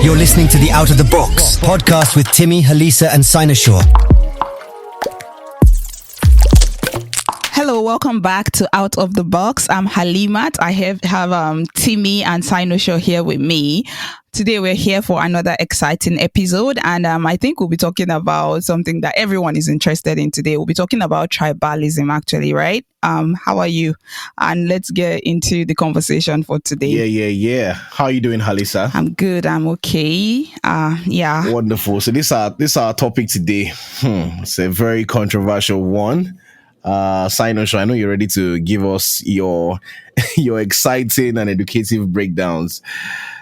You're listening to the Out of the Box podcast with Timmy, Halisa, and Sinoshaw. Hello, welcome back to Out of the Box. I'm Halimat. I have Timmy and Sinoshaw here with me. Today we're here for another exciting episode, and I think we'll be talking about something that everyone is interested in today. We'll be talking about tribalism, actually, right? How are you? And let's get into the conversation for today. Yeah. How are you doing, Halisa? I'm good. I'm okay. Yeah. Wonderful. So this is our topic today. It's a very controversial one. Sinoshaw, I know you're ready to give us your exciting and educative breakdowns.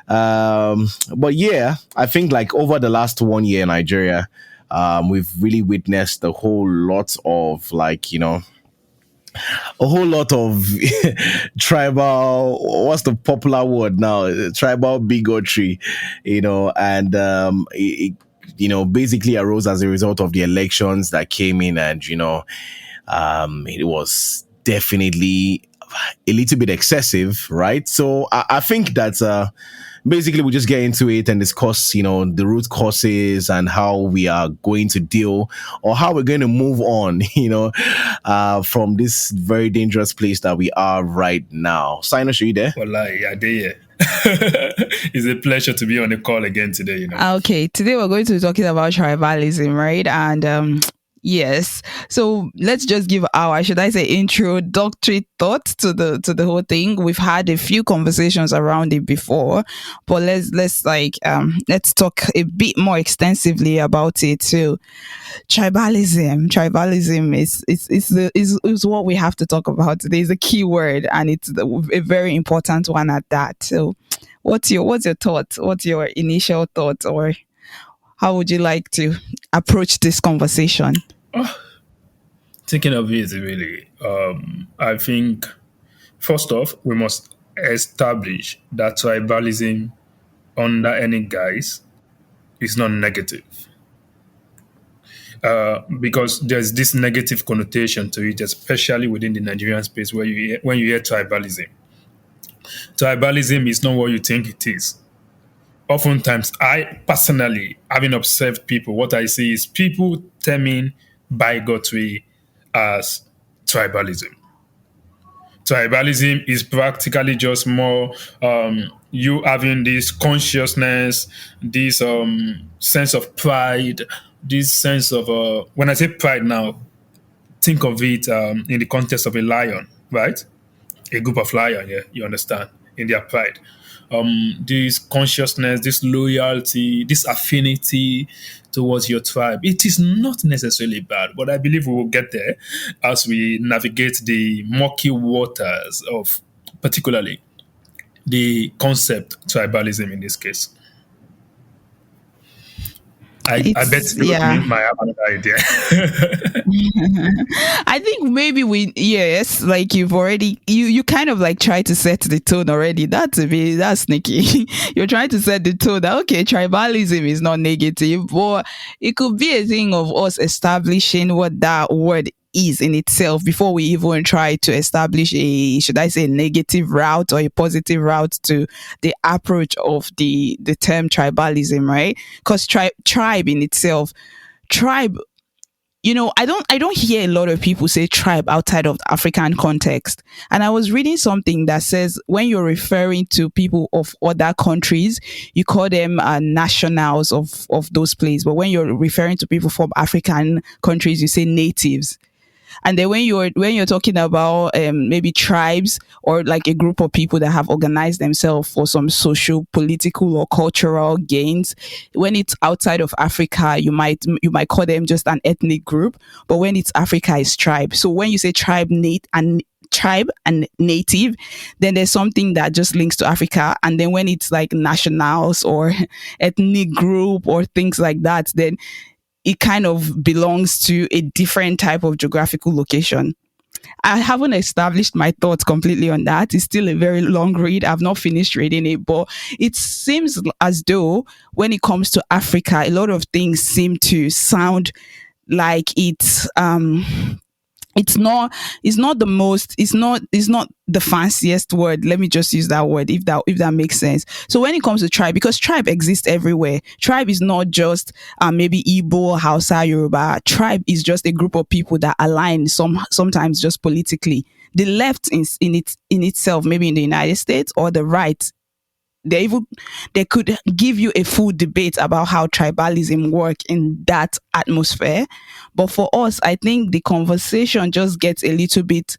But yeah, I think like over the last 1 year in Nigeria, we've really witnessed a whole lot of tribal, what's the popular word now? Tribal bigotry, and it basically arose as a result of the elections that came in, and it was definitely a little bit excessive, right? So I think that basically we just get into it and discuss, the root causes and how we are going to deal or how we're going to move on, from this very dangerous place that we are right now. Sinos, are you there? Wallahi, yeah, there. It's a pleasure to be on the call again today. Okay, today we're going to be talking about tribalism, right? And yes. So let's just give our, should I say, introductory thought to the whole thing. We've had a few conversations around it before, but let's talk a bit more extensively about it too. Tribalism is what we have to talk about today. It's a key word, and it's a very important one at that. So what's your thoughts? What's your initial thoughts, or how would you like to approach this conversation? Thinking of it, really, I think, first off, we must establish that tribalism under any guise is not negative. Because there's this negative connotation to it, especially within the Nigerian space when you hear tribalism. Tribalism is not what you think it is. Oftentimes, I personally, having observed people, what I see is people terming bigotry as tribalism. Tribalism is practically just more you having this consciousness, this sense of pride, this sense of, when I say pride now, think of it in the context of a lion, right? A group of lions, yeah, you understand, in their pride. This consciousness, this loyalty, this affinity towards your tribe. It is not necessarily bad, but I believe we will get there as we navigate the murky waters of particularly the concept tribalism in this case. I bet you might have another idea. I think maybe like you've already, you kind of like try to set the tone already. That's sneaky. You're trying to set the tone that, okay, tribalism is not negative, but it could be a thing of us establishing what that word is in itself before we even try to establish a, should I say, negative route or a positive route to the approach of the term tribalism, right? Because tribe in itself, I don't hear a lot of people say tribe outside of the African context. And I was reading something that says when you're referring to people of other countries, you call them nationals of those places. But when you're referring to people from African countries, you say natives. And then when you're talking about maybe tribes or like a group of people that have organized themselves for some social, political, or cultural gains, when it's outside of Africa, you might call them just an ethnic group. But when it's Africa, it's tribe. So when you say tribe and native, then there's something that just links to Africa. And then when it's like nationals or ethnic group or things like that, then it kind of belongs to a different type of geographical location. I haven't established my thoughts completely on that. It's still a very long read. I've not finished reading it, but it seems as though when it comes to Africa, a lot of things seem to sound like it's it's not it's not the fanciest word. Let me just use that word, if that makes sense. So when it comes to tribe, because tribe exists everywhere, tribe is not just maybe Igbo, Hausa, Yoruba. Tribe is just a group of people that align sometimes just politically. The left in itself, maybe in the United States, or the right, they could give you a full debate about how tribalism work in that atmosphere. But for us, I think the conversation just gets a little bit,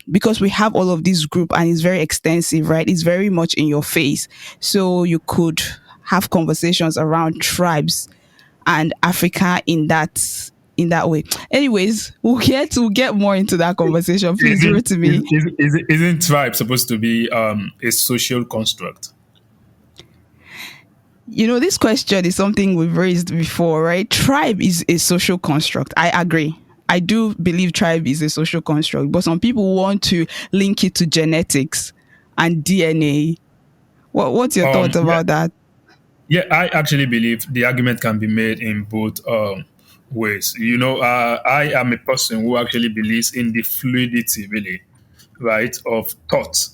because we have all of this group and it's very extensive, right? It's very much in your face. So you could have conversations around tribes and Africa in that way. Anyways, we'll get more into that conversation. Please do it to me. Isn't tribe supposed to be a social construct? This question is something we've raised before, right? Tribe is a social construct. I agree. I do believe tribe is a social construct, but some people want to link it to genetics and DNA. What's your thoughts Yeah, about that? yeah, I actually believe the argument can be made in both ways. I am a person who actually believes in the fluidity, really, right, of thought.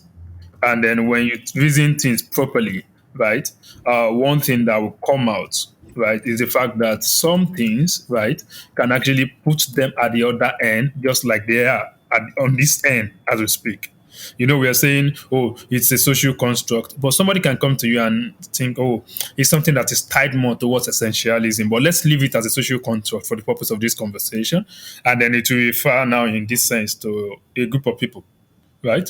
And then when you reason things properly, right, one thing that will come out, right, is the fact that some things, right, can actually put them at the other end, just like they are on this end as we speak. We are saying, oh, it's a social construct, but somebody can come to you and think, oh, it's something that is tied more towards essentialism, but let's leave it as a social construct for the purpose of this conversation. And then it will refer now in this sense to a group of people, right,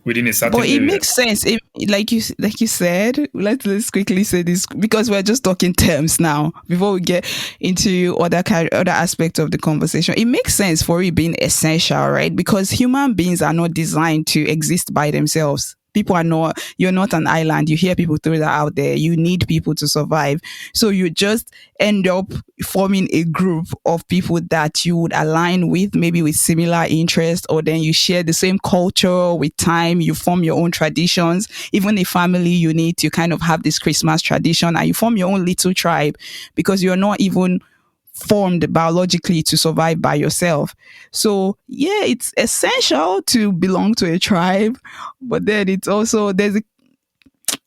within a certain But it area. makes sense. Like you said, let's quickly say this, because we're just talking terms now before we get into other aspects of the conversation. It makes sense for it being essential, right? Because human beings are not designed to exist by themselves. People are not, you're not an island. You hear people throw that out there. You need people to survive. So you just end up forming a group of people that you would align with, maybe with similar interests, or then you share the same culture. With time, you form your own traditions. Even a family unit, you kind of have this Christmas tradition and you form your own little tribe, because you're not even formed biologically to survive by yourself. So yeah, it's essential to belong to a tribe, but then it's also there's a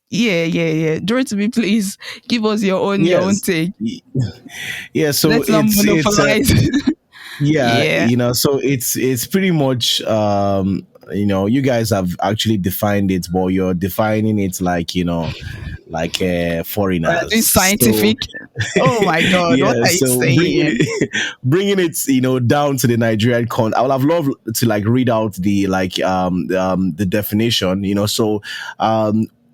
yeah. Joy to me, please give us your own Yes. take. Yeah, so Let's not it's monopolize. yeah, Yeah. so it's pretty much you guys have actually defined it, but you're defining it like, like We're doing foreigners. So scientific. Oh my god, what yeah, are you so bringing saying? it bringing it down to the Nigerian I would have loved to like read out the the definition. So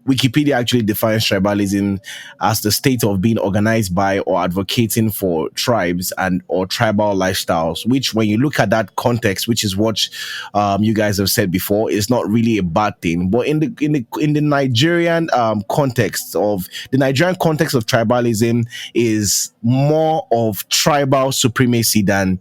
Wikipedia actually defines tribalism as the state of being organized by or advocating for tribes and or tribal lifestyles, which when you look at that context, which is what you guys have said before, is not really a bad thing. But in the Nigerian context of tribalism is more of tribal supremacy than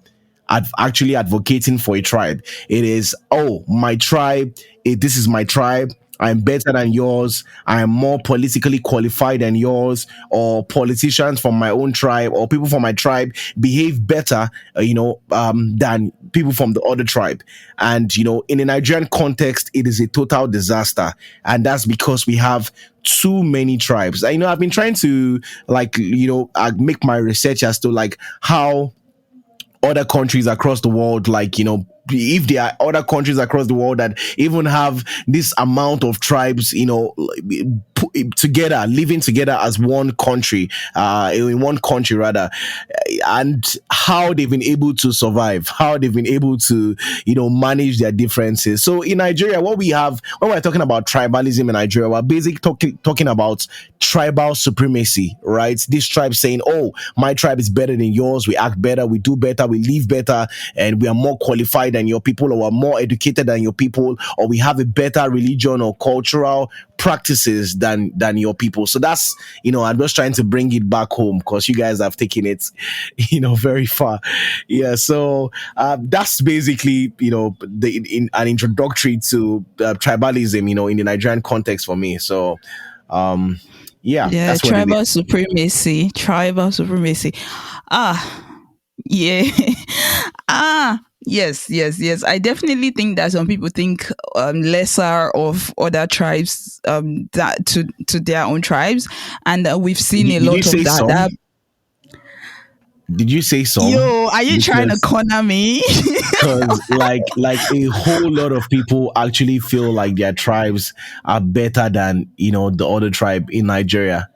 actually advocating for a tribe. It is, oh, my tribe, this is my tribe. I'm better than yours. I am more politically qualified than yours, or politicians from my own tribe or people from my tribe behave better, than people from the other tribe. And, in the Nigerian context, it is a total disaster. And that's because we have too many tribes. I've been trying to make my research as to like how other countries across the world, if there are other countries across the world that even have this amount of tribes, together, living together as one country, in one country rather, and how they've been able to survive, how they've been able to, manage their differences. So in Nigeria, what we have when we're talking about tribalism in Nigeria, we're basically talking about tribal supremacy, right? This tribe saying, oh, my tribe is better than yours, we act better, we do better, we live better, and we are more qualified than your people, or are more educated than your people, or we have a better religion or cultural practices than your people. So that's, I'm just trying to bring it back home because you guys have taken it, very far. Yeah. So that's basically, an introductory to tribalism, in the Nigerian context for me. So yeah, Yeah, that's what it tribal is. supremacy. Tribal supremacy. Ah, yeah. Yes, yes, yes. I definitely think that some people think lesser of other tribes that to their own tribes, and we've seen a Did you lot of say that. some? Did you say some? Yo, are you trying to Because corner me? like a whole lot of people actually feel like their tribes are better than the other tribe in Nigeria.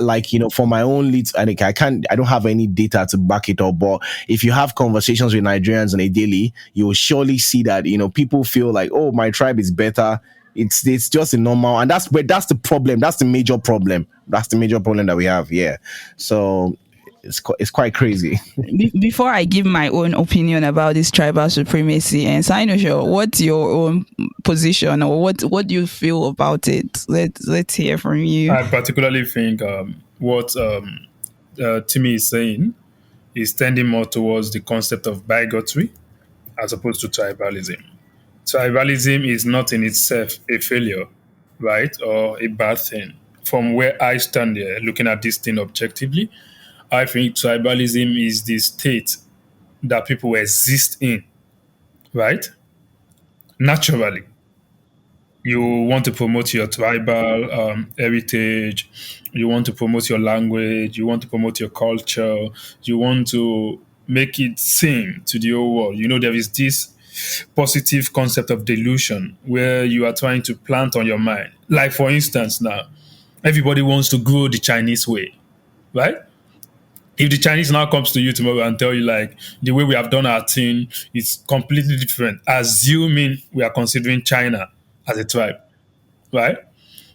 Like for my own leads, I think I don't have any data to back it up, but if you have conversations with Nigerians on a daily, you will surely see that people feel like, oh, my tribe is better. It's just a normal, and that's the problem. That's the major problem. That's the major problem that we have. Yeah, so it's quite crazy. Before I give my own opinion about this tribal supremacy, and Sinosho, what's your own position, or what do you feel about it? Let's hear from you. I particularly think what Timmy is saying is tending more towards the concept of bigotry as opposed to tribalism. Tribalism is not in itself a failure, right, or a bad thing. From where I stand here, looking at this thing objectively, I think tribalism is the state that people exist in, right? Naturally. You want to promote your tribal heritage, you want to promote your language, you want to promote your culture, you want to make it sing to the whole world. There is this positive concept of delusion where you are trying to plant on your mind. Like, for instance, now, everybody wants to grow the Chinese way, right? If the Chinese now comes to you tomorrow and tell you like the way we have done our thing is completely different, assuming we are considering China as a tribe, right?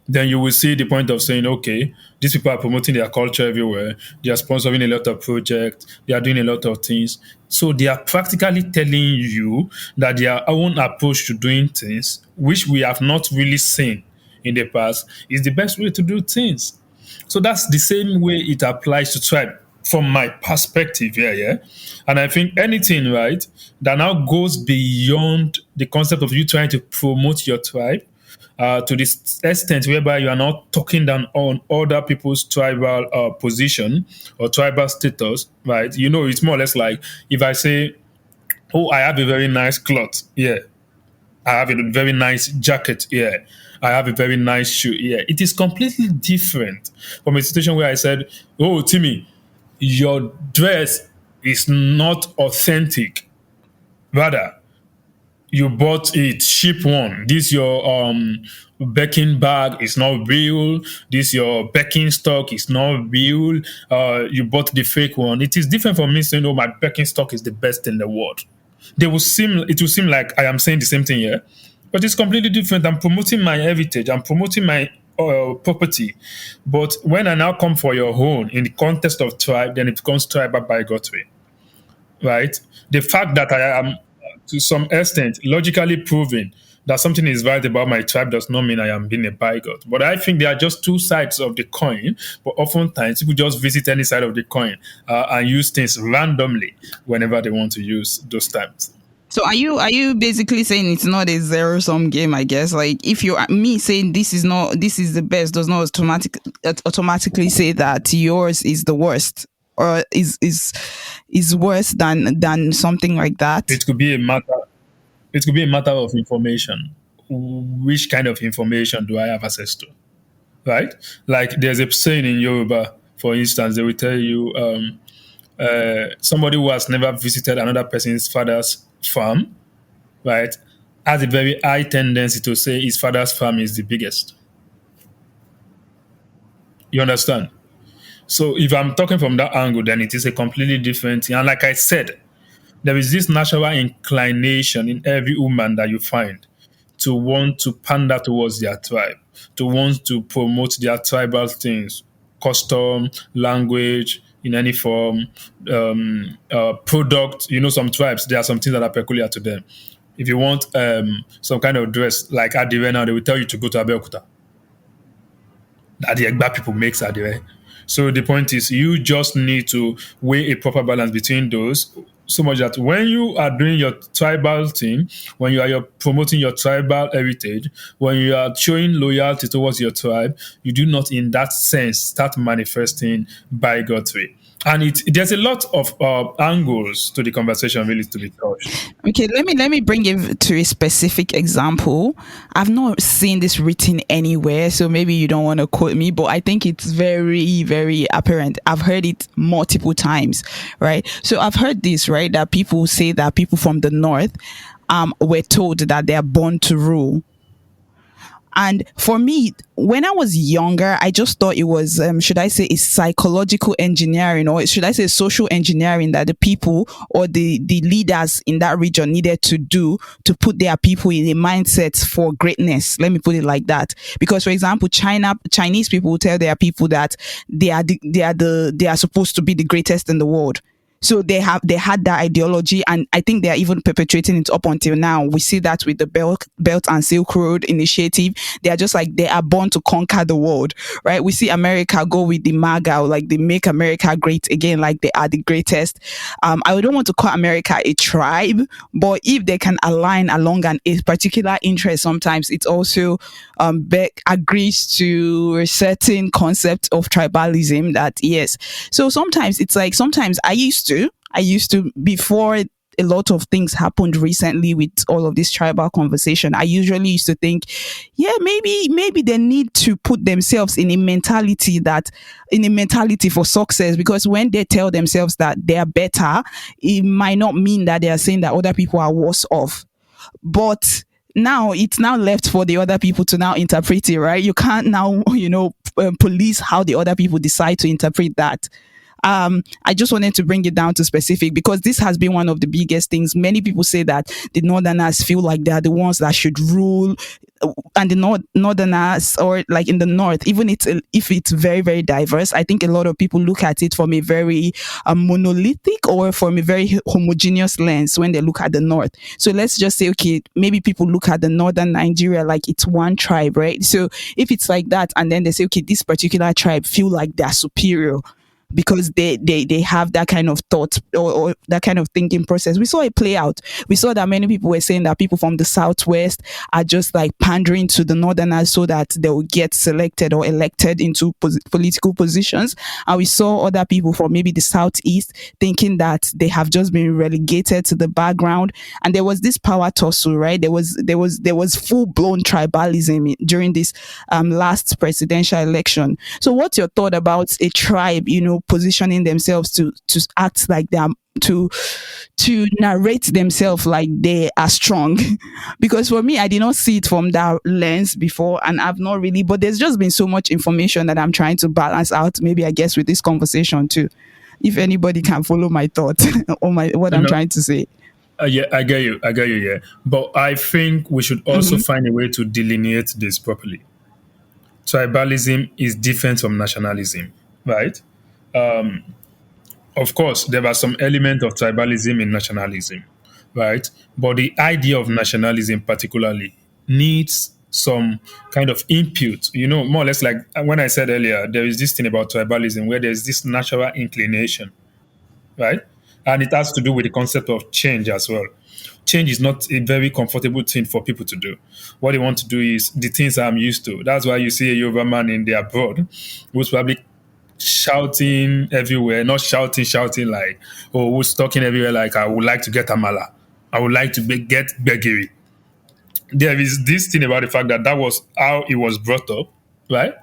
Then you will see the point of saying, okay, these people are promoting their culture everywhere. They are sponsoring a lot of projects. They are doing a lot of things. So they are practically telling you that their own approach to doing things, which we have not really seen in the past, is the best way to do things. So that's the same way it applies to tribe from my perspective here, yeah. And I think anything, right, that now goes beyond the concept of you trying to promote your tribe to this extent whereby you are not talking down on other people's tribal position or tribal status, right? It's more or less like if I say, oh, I have a very nice cloth, yeah. I have a very nice jacket here. I have a very nice shoe here. It is completely different from a situation where I said, oh, Timmy, your dress is not authentic. Rather, you bought it cheap one. This your Birkin bag is not real. This your Birkin stock is not real. You bought the fake one. It is different from me saying, "Oh, my Birkin stock is the best in the world." It will seem like I am saying the same thing here, but it's completely different. I'm promoting my heritage. I'm promoting my property. But when I now come for your own in the context of tribe, then it becomes tribal bigotry, right? The fact that I am, to some extent, logically proven that something is right about my tribe does not mean I am being a bigot. But I think there are just two sides of the coin. But oftentimes, people just visit any side of the coin and use things randomly whenever they want to use those terms. So are you basically saying it's not a zero sum game? I guess like if you me saying this is the best does not automatically say that yours is the worst or is worse than something like that. It could be a matter. It could be a matter of information. Which kind of information do I have access to? Right? Like there's a saying in Yoruba, for instance, they will tell you somebody who has never visited another person's father's farm, right, has a very high tendency to say his father's farm is the biggest. You understand? So if I'm talking from that angle, then it is a completely different thing. And like I said, there is this natural inclination in every woman that you find to want to pander towards their tribe, to want to promote their tribal things, custom, language, in any form, product. Some tribes, there are some things that are peculiar to them. If you want some kind of dress, like Adire now, they will tell you to go to Abeokuta. That the Egba people makes Adire. So the point is, you just need to weigh a proper balance between those, so much that when you are doing your tribal thing, when you are promoting your tribal heritage, when you are showing loyalty towards your tribe, you do not, in that sense, start manifesting bigotry. And there's a lot of angles to the conversation really to be touched. Okay, let me bring it to a specific example. I've not seen this written anywhere, so maybe you don't want to quote me, but I think it's very, very apparent. I've heard it multiple times, right? So I've heard this, right, that people say that people from the north were told that they are born to rule. And for me, when I was younger, I just thought it was, should I say, a psychological engineering, or should I say social engineering that the people or the leaders in that region needed to do to put their people in a mindset for greatness. Let me put it like that. Because, for example, Chinese people will tell their people that they are supposed to be the greatest in the world. So they had that ideology, and I think they are even perpetuating it up until now. We see that with the Belt and Silk Road initiative. They are just like they are born to conquer the world, right? We see America go with the MAGA, like they make America great again, like they are the greatest. I don't want to call America a tribe, but if they can align along a particular interest, sometimes it also agrees to a certain concept of tribalism. That yes, so sometimes it's like sometimes I used to before a lot of things happened recently with all of this tribal conversation. I usually used to think, yeah, maybe they need to put themselves in a mentality for success, because when they tell themselves that they are better, it might not mean that they are saying that other people are worse off. But now it's now left for the other people to now interpret it, right? You can't now, police how the other people decide to interpret that. I just wanted to bring it down to specific because this has been one of the biggest things. Many people say that the Northerners feel like they are the ones that should rule, and the Northerners, or like in the North, even if it's very, very diverse, I think a lot of people look at it from a very monolithic or from a very homogeneous lens when they look at the North. So let's just say, okay, maybe people look at the Northern Nigeria like it's one tribe, right? So if it's like that, and then they say, okay, this particular tribe feel like they're superior because they have that kind of thought, or that kind of thinking process. We saw it play out. We saw that many people were saying that people from the southwest are just like pandering to the northerners so that they will get selected or elected into political positions. And we saw other people from maybe the southeast thinking that they have just been relegated to the background. And there was this power tussle, right? There was full blown tribalism during this last presidential election. So what's your thought about a tribe, positioning themselves to act like they are, to narrate themselves like they are strong? Because for me, I did not see it from that lens before, and I've not really, but there's just been so much information that I'm trying to balance out, maybe I guess with this conversation too, if anybody can follow my thought or what You I'm know, trying to say. yeah, I get you. I get you. Yeah, but I think we should also find a way to delineate this properly. Tribalism is different from nationalism, right? Um, of course, there are some element of tribalism in nationalism, right? But the idea of nationalism, particularly, needs some kind of input. More or less like when I said earlier, there is this thing about tribalism where there's this natural inclination, right? And it has to do with the concept of change as well. Change is not a very comfortable thing for people to do. What they want to do is the things I'm used to. That's why you see a Yoruba man in the abroad who's probably shouting everywhere, not shouting like, oh, who's talking everywhere like, I would like to get amala. I would like to get begiri. There is this thing about the fact that that was how he was brought up, right?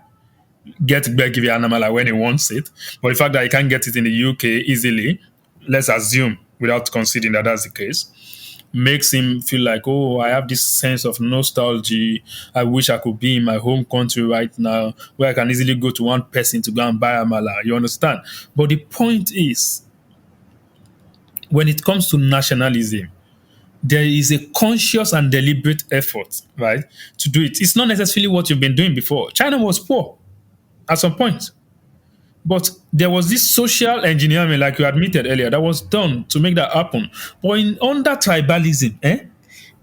Get begiri and when he wants it. But the fact that he can't get it in the UK easily, let's assume, without considering that that's the case, makes him feel like, oh, I have this sense of nostalgia. I wish I could be in my home country right now where I can easily go to one person to go and buy amala. You understand? But the point is, when it comes to nationalism, there is a conscious and deliberate effort, right, to do it. It's not necessarily what you've been doing before. China was poor at some point. But there was this social engineering, like you admitted earlier, that was done to make that happen. But under tribalism,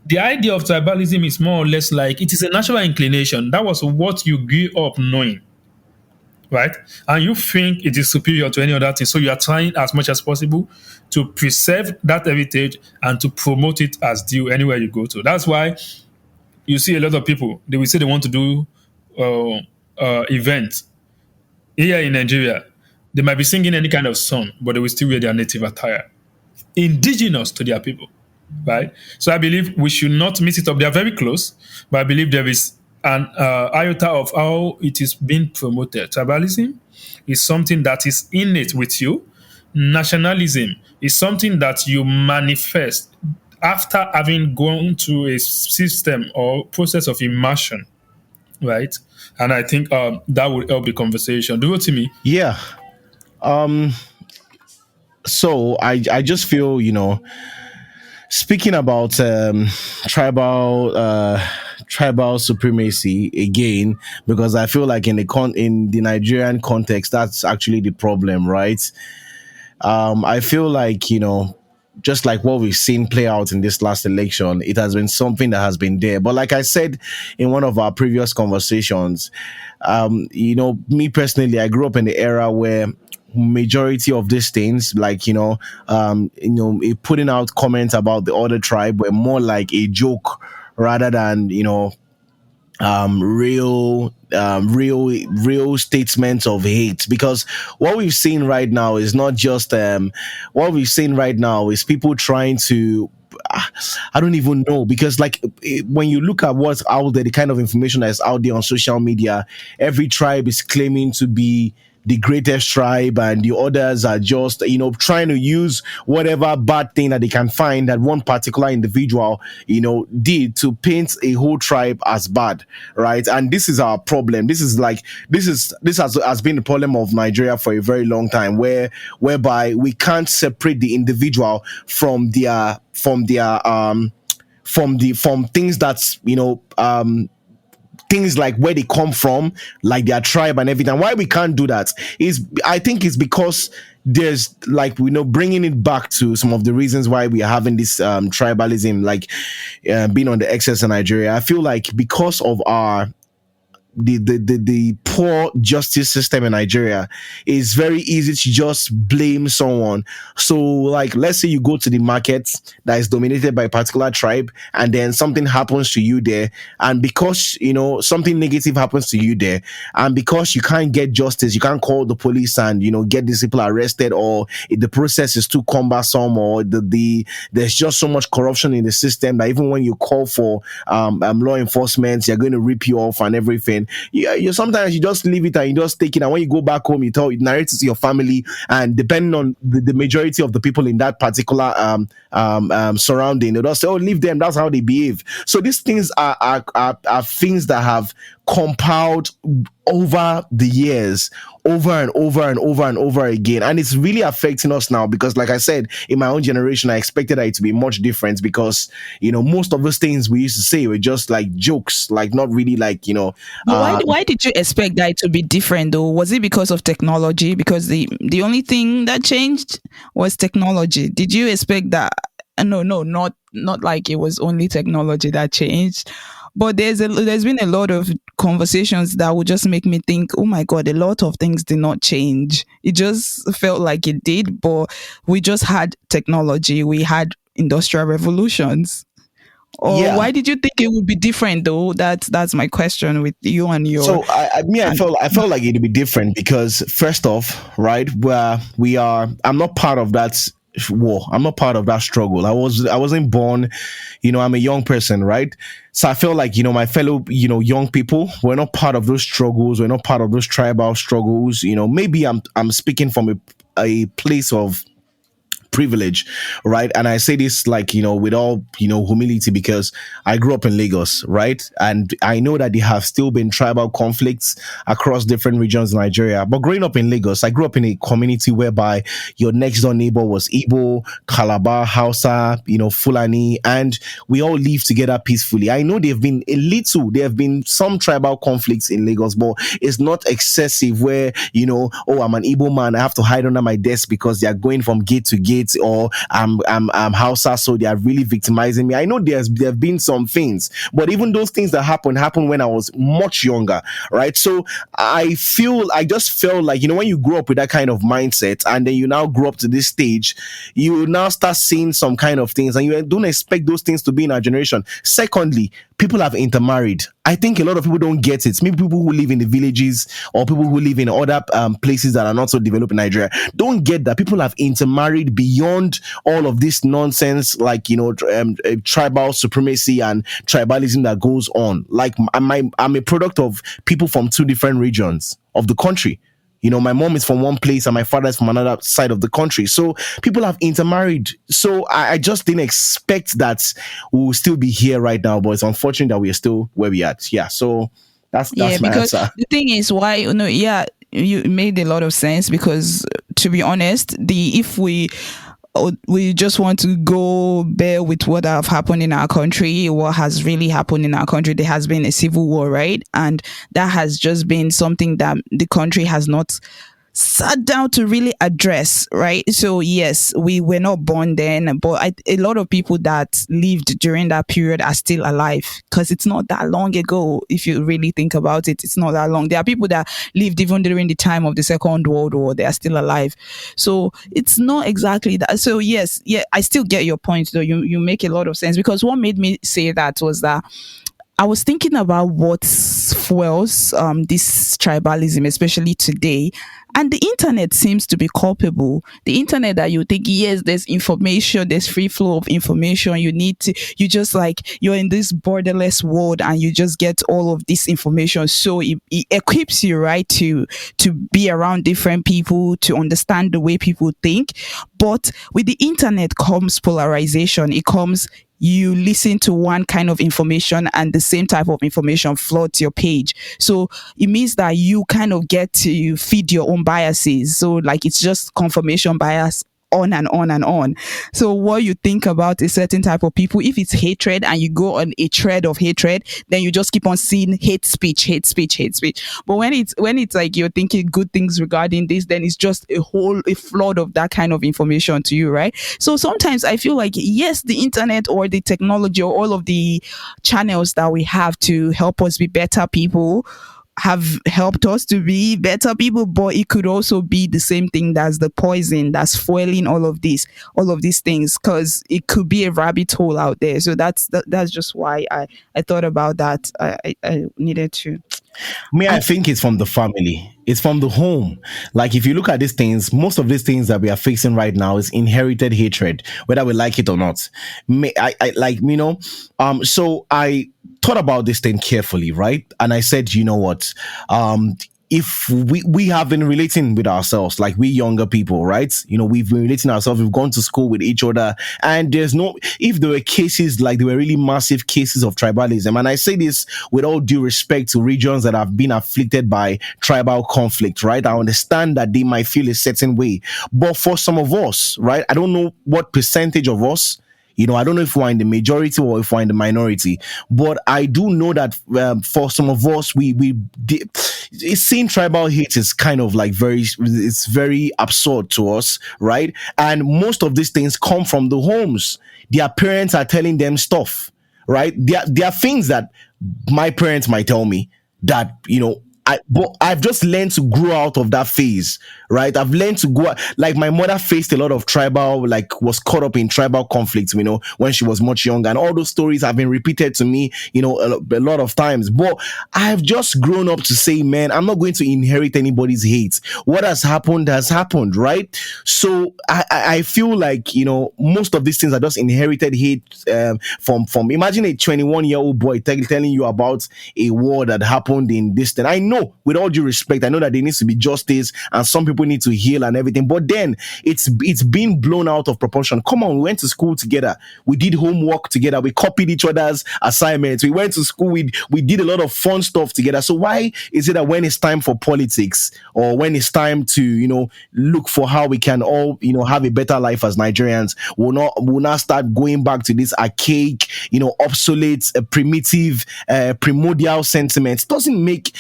the idea of tribalism is more or less like it is a natural inclination. That was what you grew up knowing, right? And you think it is superior to any other thing. So you are trying as much as possible to preserve that heritage and to promote it as due anywhere you go to. That's why you see a lot of people, they will say they want to do events here in Nigeria. They might be singing any kind of song, but they will still wear their native attire, indigenous to their people, right? So I believe we should not mix it up. They are very close, but I believe there is an iota of how it is being promoted. Tribalism is something that is innate with you. Nationalism is something that you manifest after having gone through a system or process of immersion, right? And I think that would help the conversation. Do you to me? Yeah. Um. So I just feel, speaking about tribal supremacy again, because I feel like in the Nigerian context, that's actually the problem, right? I feel like, just like what we've seen play out in this last election, it has been something that has been there. But like I said in one of our previous conversations, me personally, I grew up in the era where majority of these things, like putting out comments about the other tribe, were more like a joke rather than real statements of hate. Because what we've seen right now is not just what we've seen right now is people trying to, I don't even know, because when you look at what's out there, the kind of information that's out there on social media, every tribe is claiming to be the greatest tribe, and the others are just trying to use whatever bad thing that they can find that one particular individual did to paint a whole tribe as bad, right? And this is our problem. This has been the problem of Nigeria for a very long time, whereby we can't separate the individual from things that's things like where they come from, like their tribe and everything. Why we can't do that is, I think it's because there's bringing it back to some of the reasons why we are having this tribalism, being on the excess in Nigeria. I feel like because of the poor justice system in Nigeria, it's very easy to just blame someone. So let's say you go to the market that is dominated by a particular tribe, and then something happens to you there, and because something negative happens to you there, and because you can't get justice, you can't call the police and get these people arrested, or if the process is too cumbersome, or there's just so much corruption in the system that even when you call for law enforcement, they're going to rip you off and everything. You sometimes you just leave it and you just take it, and when you go back home, you narrate it to your family, and depending on the majority of the people in that particular surrounding, they'll just say, "Oh, leave them. That's how they behave." So these things are things that have compiled over the years, over and over and over and over again, and it's really affecting us now. Because like I said, in my own generation, I expected it to be much different, because most of those things we used to say were just like jokes, not really But why did you expect that to be different though? Was it because of technology? Because the only thing that changed was technology. Did you expect that? No, not like it was only technology that changed. But there's been a lot of conversations that would just make me think, oh my God, a lot of things did not change. It just felt like it did, but we just had technology. We had industrial revolutions. Or Yeah. why did you think it would be different though? That's my question with you and your. So I felt like it'd be different because, first off, right, I'm not part of that war. I'm not part of that struggle. I wasn't born, I'm a young person, right? So I feel like, my fellow, young people, we're not part of those struggles. We're not part of those tribal struggles. Maybe I'm speaking from a place of privilege, right? And I say this with all humility, because I grew up in Lagos, right? And I know that there have still been tribal conflicts across different regions in Nigeria. But growing up in Lagos, I grew up in a community whereby your next door neighbor was Igbo, Calabar, Hausa, Fulani, and we all live together peacefully. I know there have been some tribal conflicts in Lagos, but it's not excessive where, oh, I'm an Igbo man, I have to hide under my desk because they are going from gate to gate, or I'm Hausa, so they are really victimizing me. I know there have been some things, but even those things that happened when I was much younger, right? So I just felt like, when you grow up with that kind of mindset, and then you now grow up to this stage, you now start seeing some kind of things, and you don't expect those things to be in our generation. Secondly, people have intermarried. I think a lot of people don't get it. Maybe people who live in the villages or people who live in other places that are not so developed in Nigeria don't get that people have intermarried beyond all of this nonsense, like, tribal supremacy and tribalism that goes on. Like, I'm a product of people from two different regions of the country. My mom is from one place and my father is from another side of the country. So people have intermarried. So I just didn't expect that we'll still be here right now, but it's unfortunate that we are still where we are. Yeah. So that's my because answer. the thing is why, you made a lot of sense, because to be honest, if we just want to go bear with what have happened in our country, what has really happened in our country. There has been a civil war, right? And that has just been something that the country has not sat down to really address, right? So yes, we were not born then, but a lot of people that lived during that period are still alive, because it's not that long ago. If you really think about it, it's not that long. There are people that lived even during the time of the Second World War. They are still alive. So it's not exactly that. So yes, yeah, I still get your point though. You make a lot of sense, because what made me say that was that I was thinking about what fuels this tribalism, especially today. And the internet seems to be culpable. The internet, that you think, yes, there's information, there's free flow of information. You just like, you're in this borderless world and you just get all of this information. So it equips you, right, to be around different people, to understand the way people think. But with the internet comes polarization. It comes, you listen to one kind of information and the same type of information floods your page. So it means that you kind of get to feed your own biases. So like, it's just confirmation bias on and on and on. So what you think about a certain type of people, if it's hatred and you go on a thread of hatred, then you just keep on seeing hate speech. But when it's like you're thinking good things regarding this, then it's just a flood of that kind of information to you, right? So sometimes I feel like, yes, the internet or the technology or all of the channels that we have to help us be better people have helped us to be better people, but it could also be the same thing that's the poison that's fueling all of these things, because it could be a rabbit hole out there. So that's just why I thought about that. I needed to. I think it's from the family. It's from the home. Like, if you look at these things, most of these things that we are facing right now is inherited hatred, whether we like it or not. So I thought about this thing carefully, right? And I said, you know what? If we have been relating with ourselves, like we younger people, right? We've been relating ourselves, we've gone to school with each other, and if there were cases, like there were really massive cases of tribalism, and I say this with all due respect to regions that have been afflicted by tribal conflict, right? I understand that they might feel a certain way, but for some of us, right? I don't know what percentage of us, I don't know if we're in the majority or if we're in the minority, but I do know that for some of us, seeing tribal hate is kind of like it's very absurd to us, right? And most of these things come from the homes. Their parents are telling them stuff, right? There are things that my parents might tell me that, but I've just learned to grow out of that phase, right? I've learned to go, like my mother faced a lot of was caught up in tribal conflicts, when she was much younger, and all those stories have been repeated to me, a lot of times. But I've just grown up to say, man, I'm not going to inherit anybody's hate. What has happened, right? So I feel like, most of these things are just inherited hate from imagine a 21-year-old boy telling you about a war that happened in this thing. I know, with all due respect, I know that there needs to be justice and some people need to heal and everything, but then it's been blown out of proportion. Come on, we went to school together, we did homework together, we copied each other's assignments, we went to school, we did a lot of fun stuff together. So why is it that when it's time for politics, or when it's time to look for how we can all have a better life as Nigerians, we'll not start going back to this archaic, obsolete, primitive, primordial sentiments? Doesn't make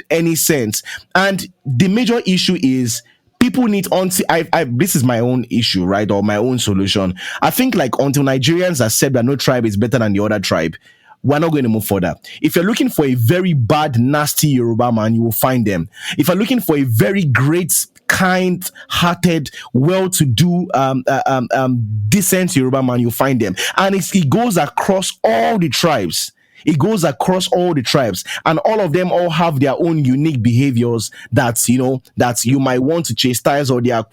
any sense. And the major issue is people need, until this is my own issue, right, or my own solution. I think, like, until Nigerians accept that no tribe is better than the other tribe, we're not going to move further. If you're looking for a very bad, nasty Yoruba man, you will find them. If you're looking for a very great, kind-hearted, well-to-do, decent Yoruba man, you'll find them. And it goes across all the tribes. It goes across all the tribes, and all of them all have their own unique behaviors that you might want to chastise, or their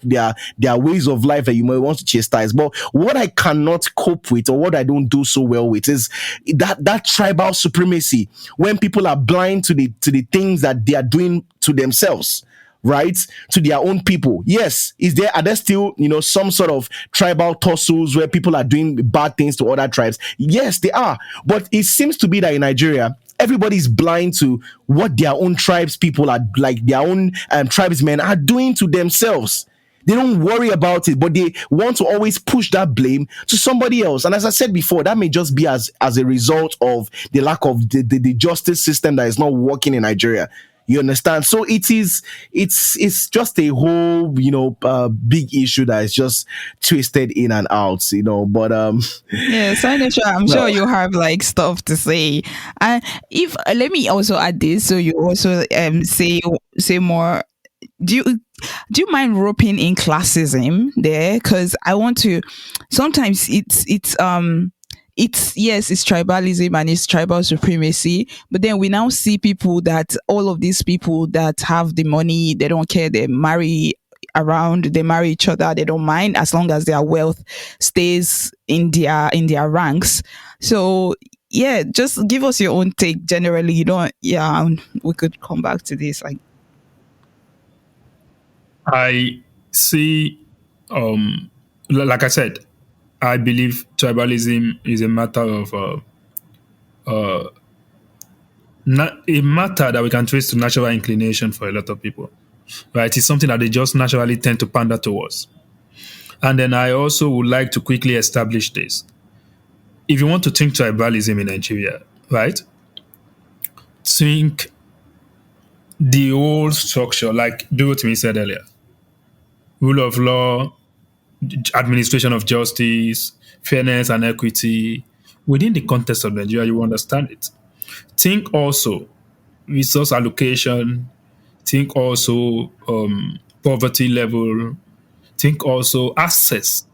ways of life that you might want to chastise. But what I cannot cope with, or what I don't do so well with, is that tribal supremacy, when people are blind to the things that they are doing to themselves, right, to their own people. Yes, are there still some sort of tribal tussles where people are doing bad things to other tribes? Yes, they are. But it seems to be that in Nigeria, everybody's blind to what their own tribes people are, like their own tribesmen are doing to themselves. They don't worry about it, but they want to always push that blame to somebody else. And as I said before, that may just be as a result of the lack of the justice system that is not working in Nigeria. You understand? So it's just a whole, big issue that is just twisted in and out, but yeah, Signature, I'm sure you have like stuff to say. And if let me also add this, so you also say more. Do you mind roping in classism there? Because I want to. Sometimes it's tribalism and it's tribal supremacy, but then we now see people that all of these people that have the money, they don't care, they marry around, they marry each other, they don't mind as long as their wealth stays in their ranks. So yeah, just give us your own take generally. We could come back to this. I see, like I said, I believe tribalism is a matter of a matter that we can trace to natural inclination for a lot of people, right? It's something that they just naturally tend to pander towards. And then I also would like to quickly establish this. If you want to think tribalism in Nigeria, right? Think the whole structure, like Dorothy said earlier. Rule of law, administration of justice, fairness and equity. Within the context of Nigeria, you understand it. Think also resource allocation. Think also poverty level. Think also access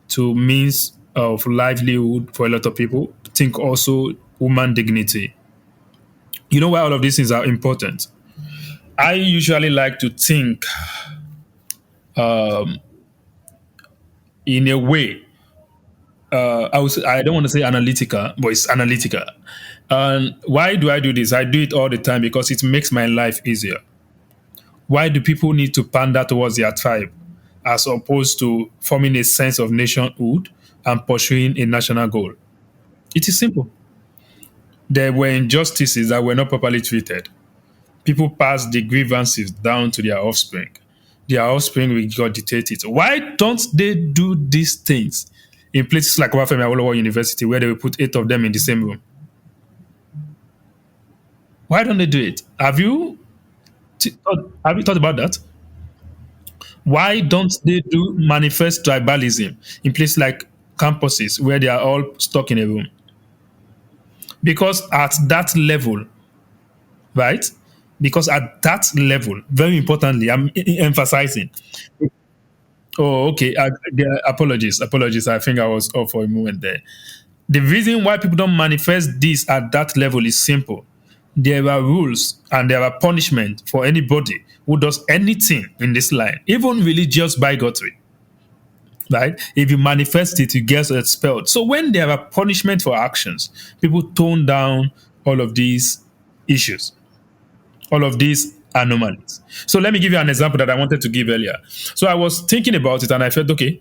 to means of livelihood for a lot of people. Think also human dignity. You know why all of these things are important? I usually like to think in a way, I don't want to say analytical, but it's analytical. And why do I do this? I do it all the time because it makes my life easier. Why do people need to pander towards their tribe as opposed to forming a sense of nationhood and pursuing a national goal? It is simple. There were injustices that were not properly treated. People passed the grievances down to their offspring. Their offspring regurgitate it. Why don't they do these things in places like Wafemi Awolowo University, where they will put 8 of them in the same room? Why don't they do it? Have you thought about that? Why don't they do manifest tribalism in places like campuses where they are all stuck in a room? Because at that level, right? Because at that level, very importantly, I'm emphasizing. Oh, okay. Apologies. I think I was off for a moment there. The reason why people don't manifest this at that level is simple. There are rules and there are punishment for anybody who does anything in this line, even religious bigotry. Right? If you manifest it, you get expelled. So when there are punishment for actions, people tone down all of these issues, all of these anomalies. So let me give you an example that I wanted to give earlier. So I was thinking about it and I felt, okay,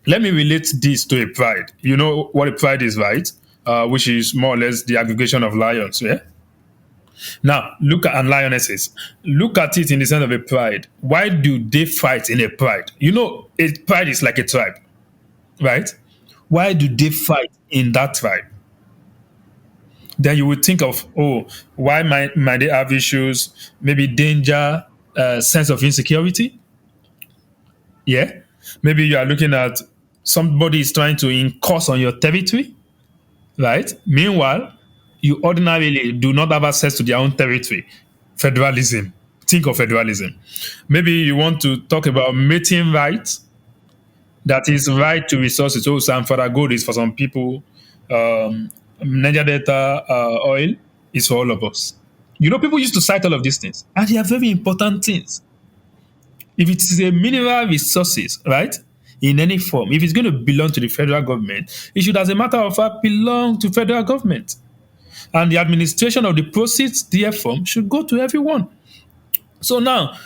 let me relate this to a pride. You know what a pride is, right? Which is more or less the aggregation of lions, yeah? Now, look at and lionesses. Look at it in the sense of a pride. Why do they fight in a pride? You know, a pride is like a tribe, right? Why do they fight in that tribe? Then you would think of, oh, why might they have issues? Maybe danger, sense of insecurity. Yeah. Maybe you are looking at somebody is trying to enforce on your territory, right? Meanwhile, you ordinarily do not have access to their own territory. Federalism. Think of federalism. Maybe you want to talk about mating rights. That is right to resources. So some further good is for some people. Niger Delta oil is for all of us. People used to cite all of these things, and they are very important things. If it is a mineral resources, right, in any form, if it's going to belong to the federal government, it should, as a matter of fact, belong to federal government. And the administration of the proceeds therefrom should go to everyone. So now,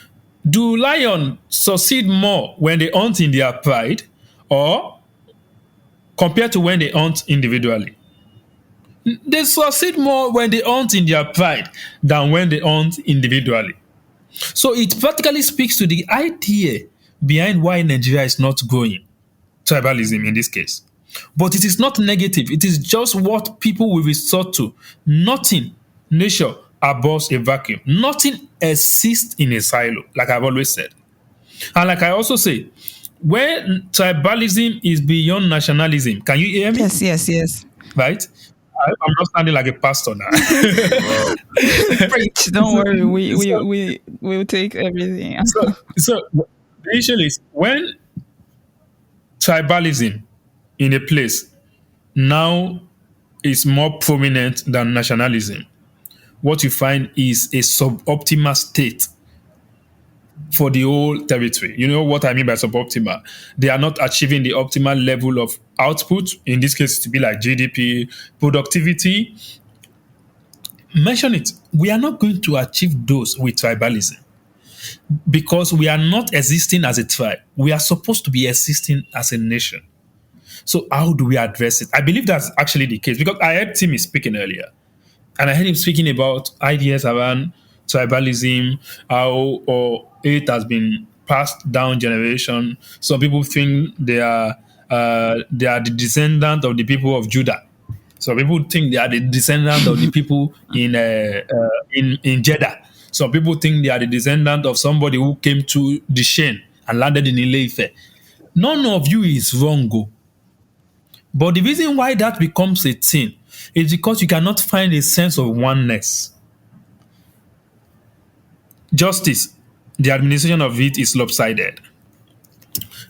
do lions succeed more when they hunt in their pride, or compared to when they hunt individually? They succeed more when they hunt in their pride than when they hunt individually. So it practically speaks to the idea behind why Nigeria is not growing, tribalism in this case. But it is not negative. It is just what people will resort to. Nothing, nature, abhors a vacuum. Nothing exists in a silo, like I've always said. And like I also say, when tribalism is beyond nationalism, can you hear me? Yes. Right? I'm not standing like a pastor now. Preach. Don't worry. We'll take everything. So the issue is when tribalism in a place now is more prominent than nationalism, what you find is a suboptimal state for the whole territory. You know what I mean by suboptimal? They are not achieving the optimal level of output, in this case to be like GDP, productivity. Mention it. We are not going to achieve those with tribalism because we are not existing as a tribe. We are supposed to be existing as a nation. So how do we address it? I believe that's actually the case because I heard Timmy speaking earlier. And I heard him speaking about ideas around tribalism, how or it has been passed down generation. Some people think they are the descendant of the people of Judah. Some people think they are the descendant of the people in Jeddah. Some people think they are the descendant of somebody who came to the Shen and landed in Ile-Ife. None of you is wrong, go. But the reason why that becomes a thing is because you cannot find a sense of oneness. Justice, the administration of it is lopsided.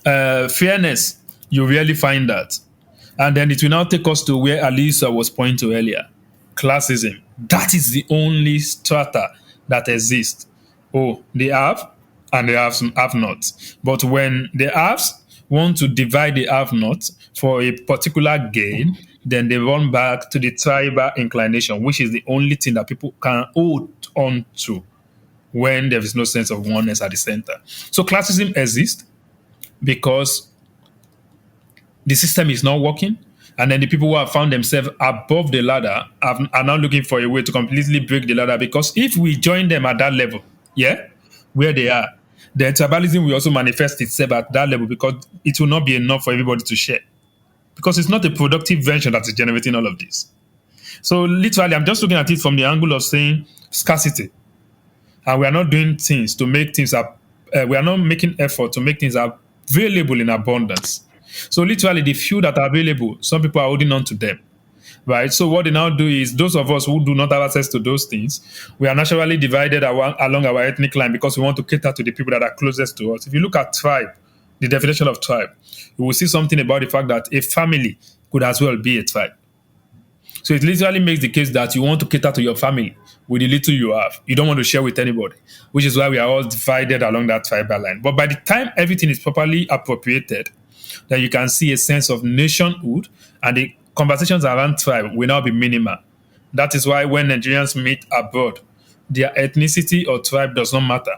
Fairness, you rarely find that. And then it will now take us to where Alisa was pointing to earlier. Classism. That is the only strata that exists. Oh, they have and they have not. But when the haves want to divide the have not for a particular gain, then they run back to the tribal inclination, which is the only thing that people can hold on to when there is no sense of oneness at the center. So classism exists because the system is not working, and then the people who have found themselves above the ladder are now looking for a way to completely break the ladder, because if we join them at that level, where they are, then tribalism will also manifest itself at that level because it will not be enough for everybody to share. Because it's not a productive venture that is generating all of this. So literally, I'm just looking at it from the angle of saying scarcity. And we are not doing things to make things up. We are not making effort to make things available in abundance. So literally, the few that are available, some people are holding on to them. Right? So what they now do is, those of us who do not have access to those things, we are naturally divided along our ethnic line because we want to cater to the people that are closest to us. If you look at tribe, the definition of tribe, you will see something about the fact that a family could as well be a tribe. So it literally makes the case that you want to cater to your family with the little you have. You don't want to share with anybody, which is why we are all divided along that tribal line. But by the time everything is properly appropriated, then you can see a sense of nationhood, and the conversations around tribe will now be minimal. That is why when Nigerians meet abroad, their ethnicity or tribe does not matter.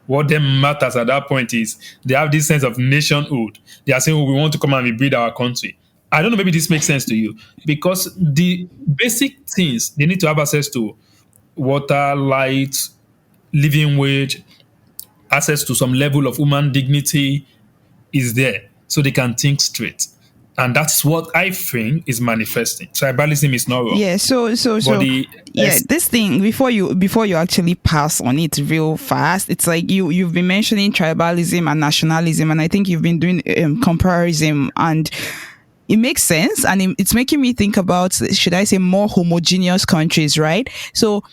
What then matters at that point is they have this sense of nationhood. They are saying, we want to come and rebuild our country. I don't know, maybe this makes sense to you, because the basic things they need to have access to: water, light, living wage, access to some level of human dignity is there, so they can think straight. And that's what I think is manifesting. Tribalism is not wrong. Yeah, this thing, before you actually pass on it real fast, it's like you've been mentioning tribalism and nationalism, and I think you've been doing comparison, and it makes sense, and it's making me think about, should I say, more homogeneous countries, right? So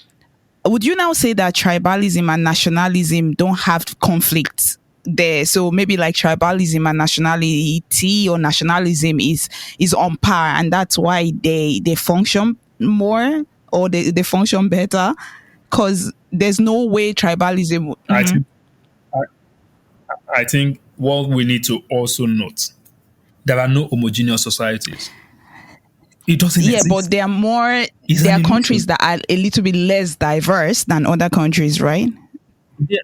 would you now say that tribalism and nationalism don't have conflicts? there. So maybe like tribalism and nationality or nationalism is on par, and that's why they function more, or they function better, because there's no way tribalism. I think I think what we need to also note, there are no homogeneous societies. It doesn't Yeah, but exist. there are more. It's There an are countries illusion. that are a little bit less diverse than other countries, right? Yeah.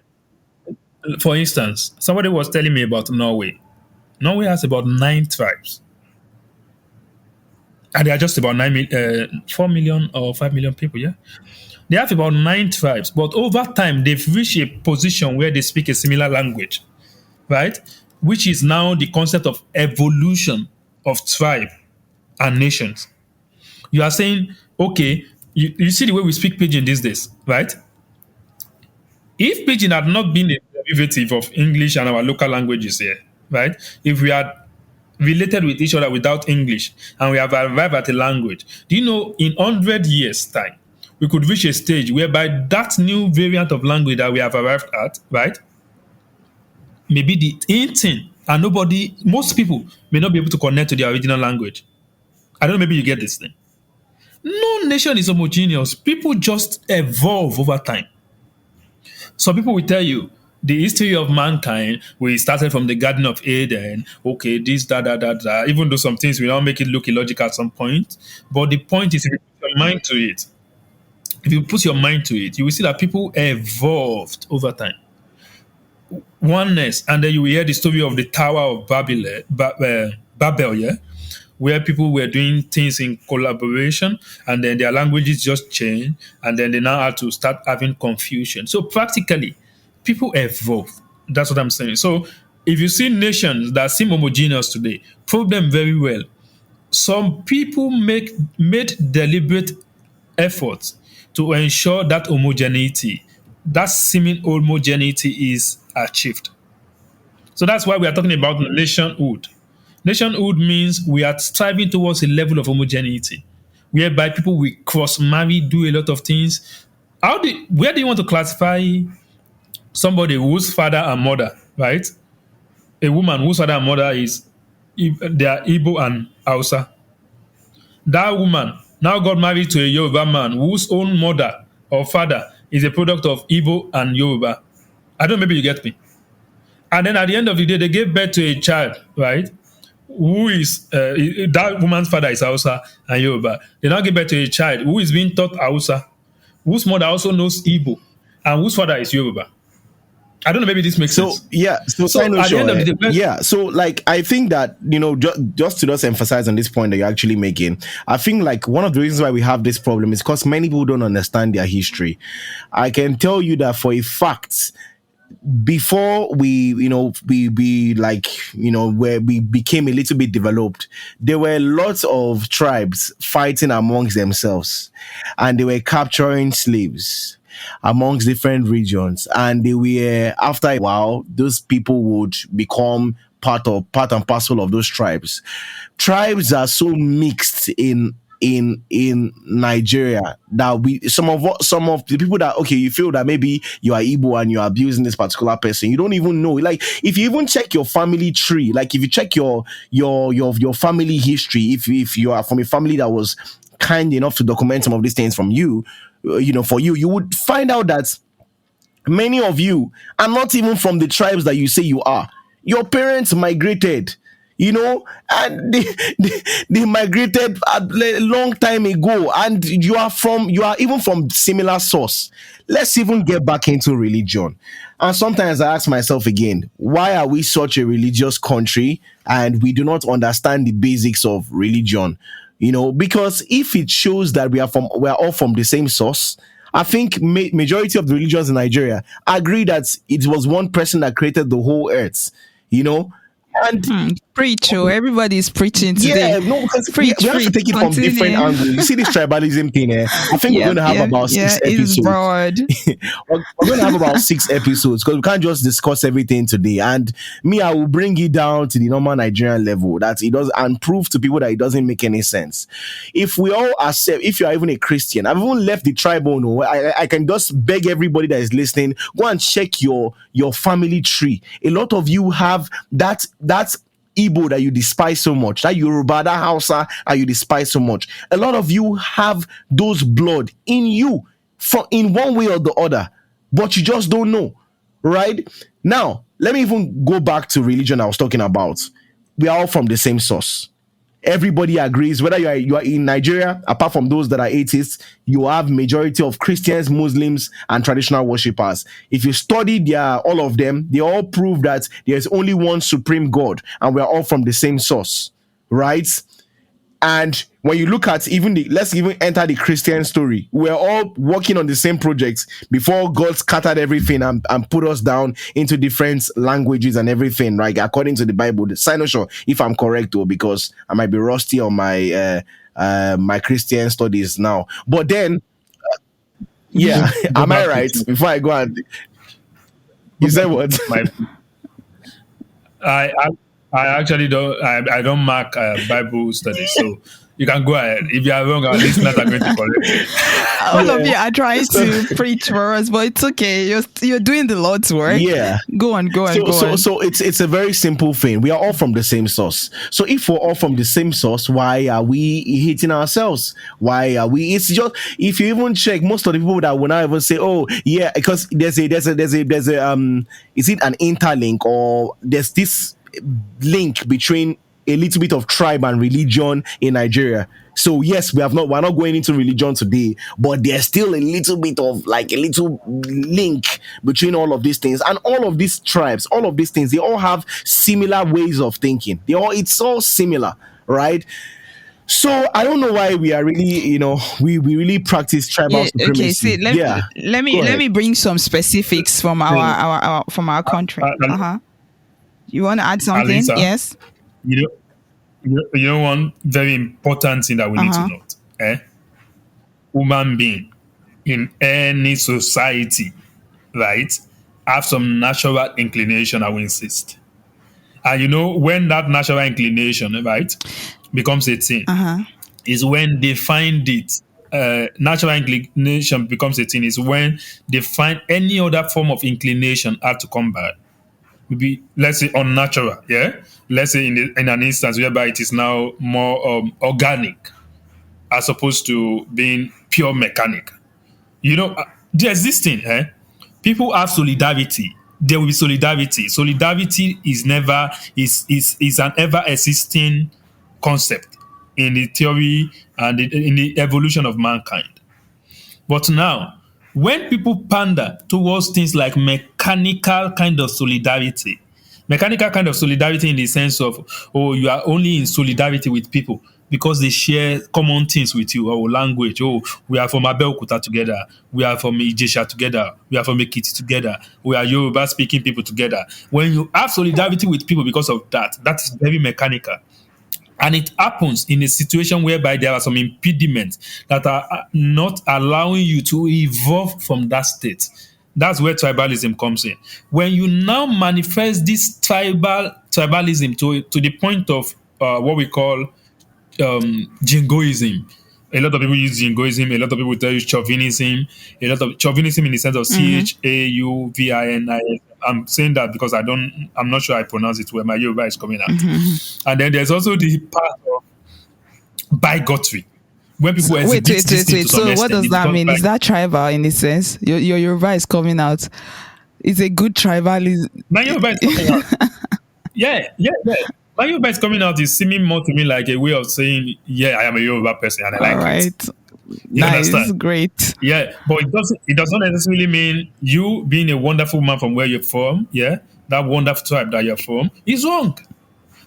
For instance, somebody was telling me about Norway. Norway has about 9 tribes, and they are just about 4 million or 5 million people. Yeah, they have about 9 tribes, but over time they've reached a position where they speak a similar language, right? Which is now the concept of evolution of tribe and nations. You are saying, okay, you see the way we speak pidgin these days, right? If pidgin had not been a derivative of English and our local languages here, right? If we had related with each other without English and we have arrived at a language, do you know in 100 years' time, we could reach a stage whereby that new variant of language that we have arrived at, right, may be the in thing, and most people may not be able to connect to their original language. I don't know, maybe you get this thing. No nation is homogeneous. People just evolve over time. Some people will tell you the history of mankind, we started from the Garden of Eden. Okay, this, that, that, that, that. Even though some things will now make it look illogical at some point. But the point is, if you put your mind to it, you will see that people evolved over time. Oneness, and then you will hear the story of the Tower of Babel, yeah, where people were doing things in collaboration, and then their languages just changed, and then they now had to start having confusion. So practically, people evolve. That's what I'm saying. So if you see nations that seem homogeneous today, probe them very well. Some people made deliberate efforts to ensure that homogeneity, that seeming homogeneity, is achieved. So that's why we are talking about nationhood. Nationhood means we are striving towards a level of homogeneity, whereby people will cross marry, do a lot of things. Where do you want to classify somebody whose father and mother, right? A woman whose father and mother they are Igbo and Hausa. That woman now got married to a Yoruba man whose own mother or father is a product of Igbo and Yoruba. I don't know, maybe you get me. And then at the end of the day, they gave birth to a child, right? Who is that woman's father is Hausa and Yoruba. They now give birth to a child who is being taught Hausa, whose mother also knows Igbo, and whose father is Yoruba. I don't know, maybe this makes So sense. yeah, so So Sino at the end Show, of the day, yeah. So like I think that just to just emphasize on this point that you're actually making, I think like one of the reasons why we have this problem is because many people don't understand their history. I can tell you that for a fact, before we like where we became a little bit developed, there were lots of tribes fighting amongst themselves, and they were capturing slaves amongst different regions, and they were, after a while, those people would become part and parcel of those tribes. Tribes are so mixed in Nigeria that some of the people that, okay, you feel that maybe you are Igbo and you're abusing this particular person, you don't even know. Like if you even check your family tree, like if you check your family history, if you are from a family that was kind enough to document some of these things from you, for you would find out that many of you are not even from the tribes that you say you are. Your parents migrated, and they migrated a long time ago, and you are even from similar source. Let's even get back into religion. And sometimes I ask myself again, why are we such a religious country and we do not understand the basics of religion? Because if it shows that we are all from the same source, I think majority of the religions in Nigeria agree that it was one person that created the whole earth, you know, And Preach, oh, everybody's preaching today. yeah, no, because Preach, we have to preach, take it from different continue. angles. You see this tribalism thing, eh? I think we're Yeah, going to have yeah, about yeah. six It's episodes. broad. We're going to have about 6 episodes because we can't just discuss everything today. And me, I will bring it down to the normal Nigerian level that it does and prove to people that it doesn't make any sense. If we all accept, if you are even a Christian, I've even left the tribal. No, I can just beg everybody that is listening, go and check your family tree. A lot of you have that Igbo that you despise so much, that Yoruba, that Hausa that you despise so much. A lot of you have those blood in you in one way or the other, but you just don't know, right? Now, let me even go back to religion I was talking about. We are all from the same source. Everybody agrees, whether you are in Nigeria, apart from those that are atheists, you have majority of Christians, Muslims, and traditional worshippers. If you study all of them, they all prove that there's only one supreme God, and we're all from the same source, right? And when you look at let's even enter the Christian story. We're all working on the same project before God scattered everything and put us down into different languages and everything, right? According to the Bible. I'm not sure if I'm correct though, because I might be rusty on my my Christian studies now. But then, yeah, Go am I back right? to Before I go and you said what? my. I actually don't. I don't mark Bible studies, so you can go ahead. If you are wrong, our listeners are going to correct you. All of you are trying to preach for us, but it's okay. You're doing the Lord's work. Yeah. Go on. So it's a very simple thing. We are all from the same source. So if we're all from the same source, why are we hating ourselves? Why are we? It's just, if you even check, most of the people that will not even say, oh yeah, because there's a is it an interlink, or there's this link between a little bit of tribe and religion in Nigeria. So yes, we're not going into religion today, but there's still a little bit of like a little link between all of these things, and all of these tribes, all of these things, they all have similar ways of thinking. It's all similar, right? So I don't know why we are really, we really practice tribal supremacy. Okay. See, let me bring some specifics from our country. You want to add something? Alisa, Yes. You know one very important thing that we need to note. Human being in any society, right, have some natural inclination, I will insist. And when that natural inclination, right, becomes a thing, is when they find it. Natural inclination becomes a thing is when they find any other form of inclination hard to combat. Maybe, let's say, unnatural, yeah? Let's say in an instance whereby it is now more organic as opposed to being pure mechanic. There's this thing, people have solidarity. There will be solidarity. Solidarity is an ever-existing concept in the theory and in the evolution of mankind. But now, when people pander towards things like mechanical kind of solidarity in the sense of, oh, you are only in solidarity with people because they share common things with you, or language. Oh, we are from Abeokuta together. We are from Ijesha together. We are from Ekiti together. We are Yoruba speaking people together. When you have solidarity with people because of that, that is very mechanical. And it happens in a situation whereby there are some impediments that are not allowing you to evolve from that state. That's where tribalism comes in. When you now manifest this tribalism to the point of what we call jingoism. A lot of people use jingoism. A lot of people use chauvinism. A lot of chauvinism in the sense of chauvinism. I'm saying that because I'm not sure I pronounce it well. My Yoruba is coming out. And then there's also the part of bigotry. When people wait. So what does that mean? Is that tribal in a sense? Your Yoruba is coming out. It's a good tribalism. My Yoruba is coming out. Yeah. My Yoruba is coming out is seeming more to me like a way of saying, yeah, I am a Yoruba person and I like it. You nice, understand? Great. Yeah, but it doesn't necessarily mean you being a wonderful man from where you're from, yeah, that wonderful tribe that you're from, is wrong.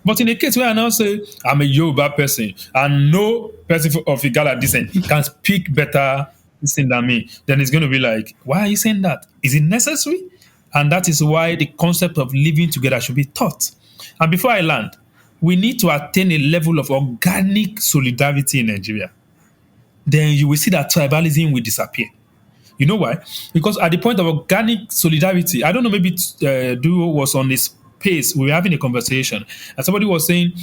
But in a case where I now say, I'm a Yoruba person, and no person of Igala descent can speak better than me, then it's going to be like, why are you saying that? Is it necessary? And that is why the concept of living together should be taught. And before I land, we need to attain a level of organic solidarity in Nigeria. Then you will see that tribalism will disappear. You know why? Because at the point of organic solidarity, I don't know, maybe Duo was on this pace. We were having a conversation, and somebody was saying,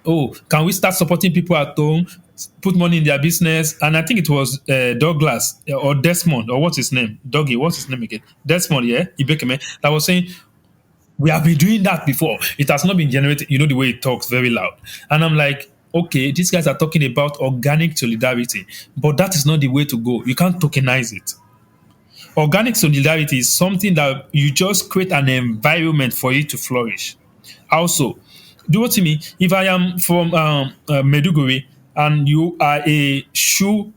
"Oh, can we start supporting people at home, put money in their business?" And I think it was Douglas or Desmond, or what's his name? Doggy, what's his name again? Desmond, yeah, Ibekeme, that was saying, we have been doing that before. It has not been generated. You know the way it talks, very loud. And I'm like, okay, these guys are talking about organic solidarity, but that is not the way to go. You can't tokenize it. Organic solidarity is something that you just create an environment for it to flourish. Also, do what to me. If I am from Meduguri and you are a shoe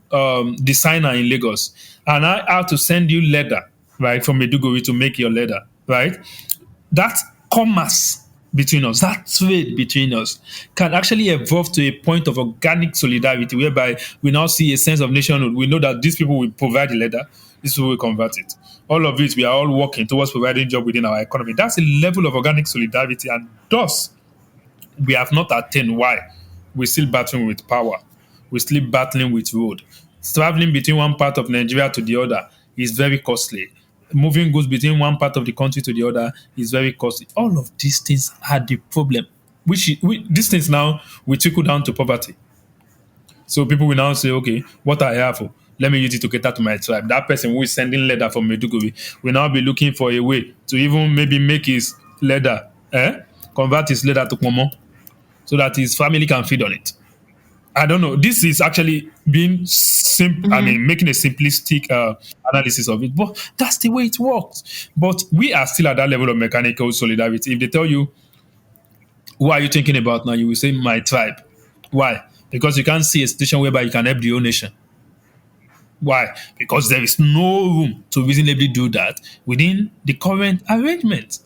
designer in Lagos, and I have to send you leather, right, from Meduguri to make your leather, right? That commerce between us, that trade between us, can actually evolve to a point of organic solidarity whereby we now see a sense of nationhood. We know that these people will provide the leather, these people will convert it. All of it, we are all working towards providing job within our economy. That's a level of organic solidarity, and thus we have not attained. Why? We're still battling with power. We're still battling with road. Traveling between one part of Nigeria to the other is very costly. Moving goods between one part of the country to the other is very costly. All of these things are the problem. These things now will trickle down to poverty. So people will now say, okay, what I have for, let me use it to cater to my tribe. That person who is sending leather from Meduguri will now be looking for a way to even maybe make his leather, convert his leather to Momo so that his family can feed on it. I don't know. This is actually being I mean, making a simplistic analysis of it, but that's the way it works. But we are still at that level of mechanical solidarity. If they tell you, who are you thinking about now? You will say, my tribe. Why? Because you can't see a situation whereby you can help the whole nation. Why? Because there is no room to reasonably do that within the current arrangement.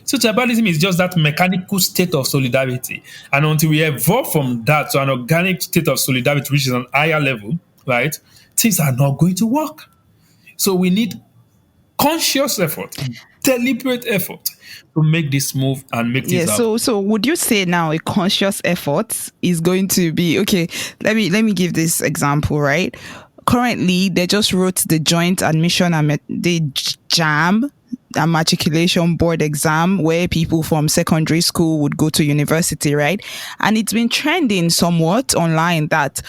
So tribalism is just that mechanical state of solidarity. And until we evolve from that to an organic state of solidarity, which is an higher level, right, things are not going to work. So we need conscious effort, deliberate effort to make this move and make Yeah, this happen. so would you say now a conscious effort is going to be okay? Let me give this example, right? Currently, they just wrote the joint admission and the JAM, a matriculation board exam, where people from secondary school would go to university, right? And it's been trending somewhat online that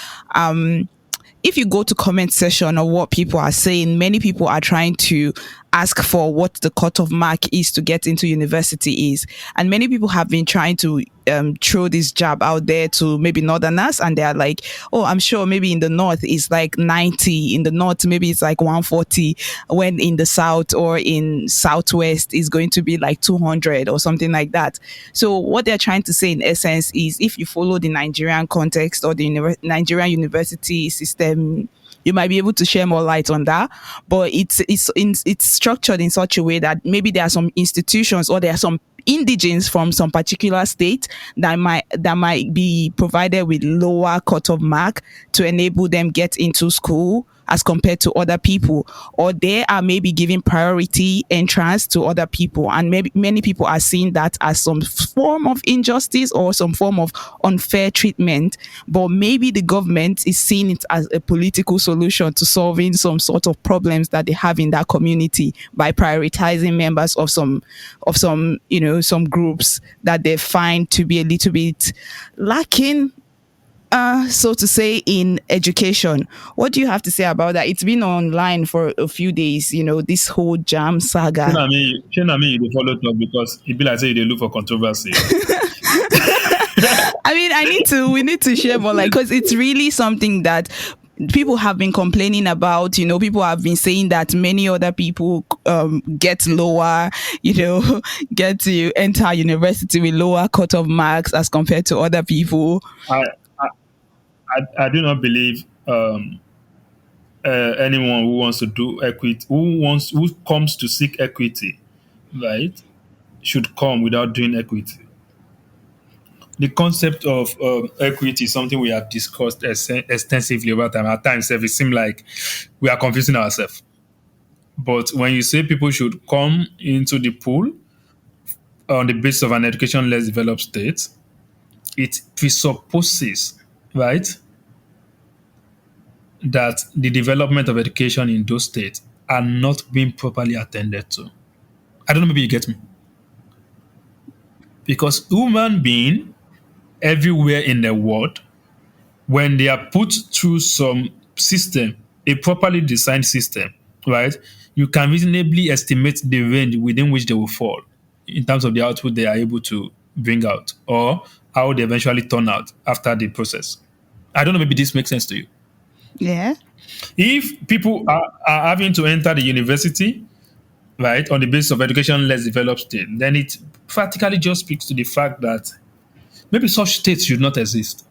if you go to comment section or what people are saying, many people are trying to ask for what the cutoff mark is to get into university is. And many people have been trying to throw this jab out there to maybe northerners, and they're like, oh, I'm sure maybe in the north it's like 90, in the north maybe it's like 140, when in the south or in southwest is going to be like 200 or something like that. So what they're trying to say in essence is, if you follow the Nigerian context or the Nigerian university system, you might be able to share more light on that. But it's structured in such a way that maybe there are some institutions or there are some indigenes from some particular state that might be provided with lower cutoff mark to enable them get into school as compared to other people, or they are maybe giving priority entrance to other people, and maybe many people are seeing that as some form of injustice or some form of unfair treatment. But maybe the government is seeing it as a political solution to solving some sort of problems that they have in that community by prioritizing members of some some groups that they find to be a little bit lacking, so to say, in education. What do you have to say about that? It's been online for a few days, this whole jam saga. Shey na me you dey follow talk because e be like say you dey look for controversy. I mean, we need to share more, like, because it's really something that people have been complaining about. People have been saying that many other people get lower, get to enter university with lower cutoff marks as compared to other people. I do not believe anyone who wants to do equity, who comes to seek equity, right, should come without doing equity. The concept of equity is something we have discussed extensively over time. At times, it seems like we are confusing ourselves. But when you say people should come into the pool on the basis of an education less developed state, it presupposes, right, that the development of education in those states are not being properly attended to. I don't know, maybe you get me. Because human being everywhere in the world, when they are put through some system, a properly designed system, right, you can reasonably estimate the range within which they will fall in terms of the output they are able to bring out or how they eventually turn out after the process. I don't know, maybe this makes sense to you. Yeah. If people are having to enter the university, right, on the basis of education less developed state, then it practically just speaks to the fact that maybe such states should not exist.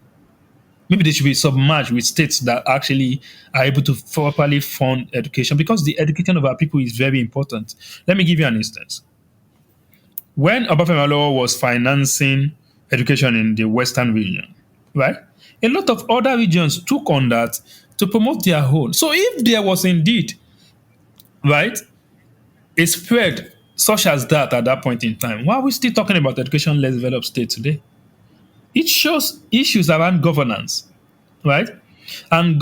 Maybe they should be submerged with states that actually are able to properly fund education because the education of our people is very important. Let me give you an instance. When Obafemi Awolowo was financing education in the Western region, right, a lot of other regions took on that to promote their own. So if there was indeed, right, a spread such as that at that point in time, why are we still talking about education less developed state today? It shows issues around governance, right? And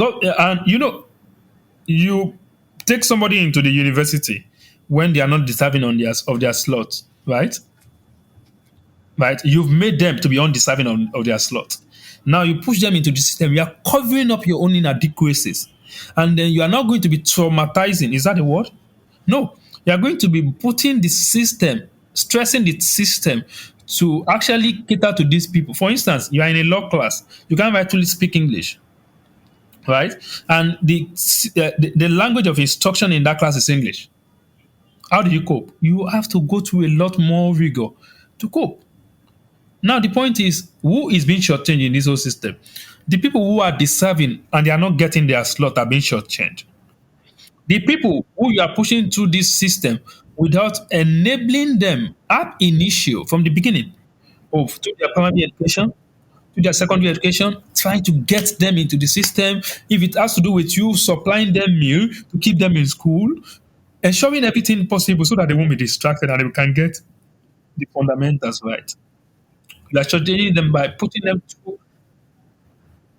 you take somebody into the university when they are not deserving of their slots, right? Right? You've made them to be undeserving of their slot. Now you push them into the system. You are covering up your own inadequacies, and then you are not going to be traumatizing. Is that the word? No, you are going to be putting the system, stressing the system to actually cater to these people. For instance, you are in a law class. You can't actually speak English, right? And the language of instruction in that class is English. How do you cope? You have to go through a lot more rigor to cope. Now the point is, who is being shortchanged in this whole system? The people who are deserving and they are not getting their slot are being shortchanged. The people who you are pushing through this system without enabling them ab initio from the beginning of to their primary education, to their secondary education, trying to get them into the system. If it has to do with you supplying them meal to keep them in school, ensuring everything possible so that they won't be distracted and they can get the fundamentals right. You are shortchanging them by putting them through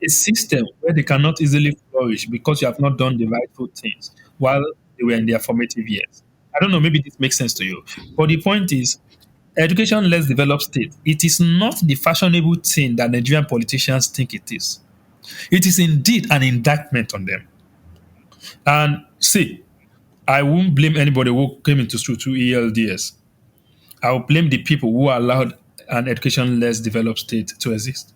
a system where they cannot easily flourish because you have not done the rightful things while they were in their formative years. I don't know, maybe this makes sense to you. But the point is, education less developed state, it is not the fashionable thing that Nigerian politicians think it is. It is indeed an indictment on them. And see, I won't blame anybody who came into school through ELDS. I will blame the people who allowed an education less developed state to exist.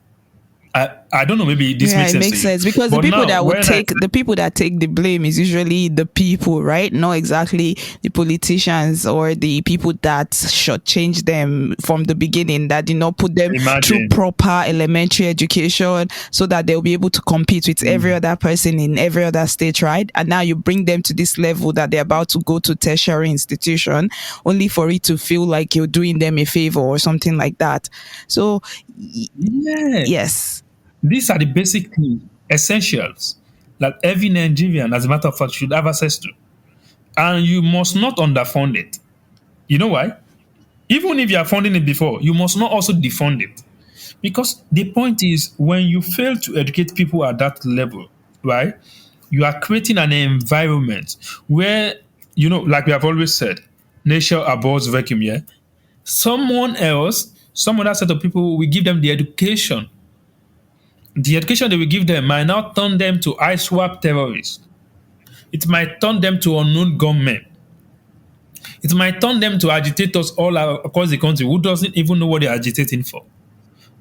I don't know, maybe this Yeah, makes it sense to makes you. sense because But the people now, that would when take the people that take the blame is usually the people, right? Not exactly the politicians or the people that shortchange them from the beginning, that did not put them through imagine, proper elementary education so that they'll be able to compete with every other person in every other state, right? And now you bring them to this level that they're about to go to tertiary institution only for it to feel like you're doing them a favor or something like that. So yeah, yes. these are the basic things, essentials that every Nigerian, as a matter of fact, should have access to. And you must not underfund it. You know why? Even if you are funding it before, you must not also defund it. Because the point is, when you fail to educate people at that level, right, you are creating an environment where, like we have always said, nature abhors vacuum, yeah? Someone else, some other set of people, will give them the education. The education they will give them might now turn them to ISWAP terrorists. It might turn them to unknown gunmen. It might turn them to agitators all across the country who doesn't even know what they're agitating for.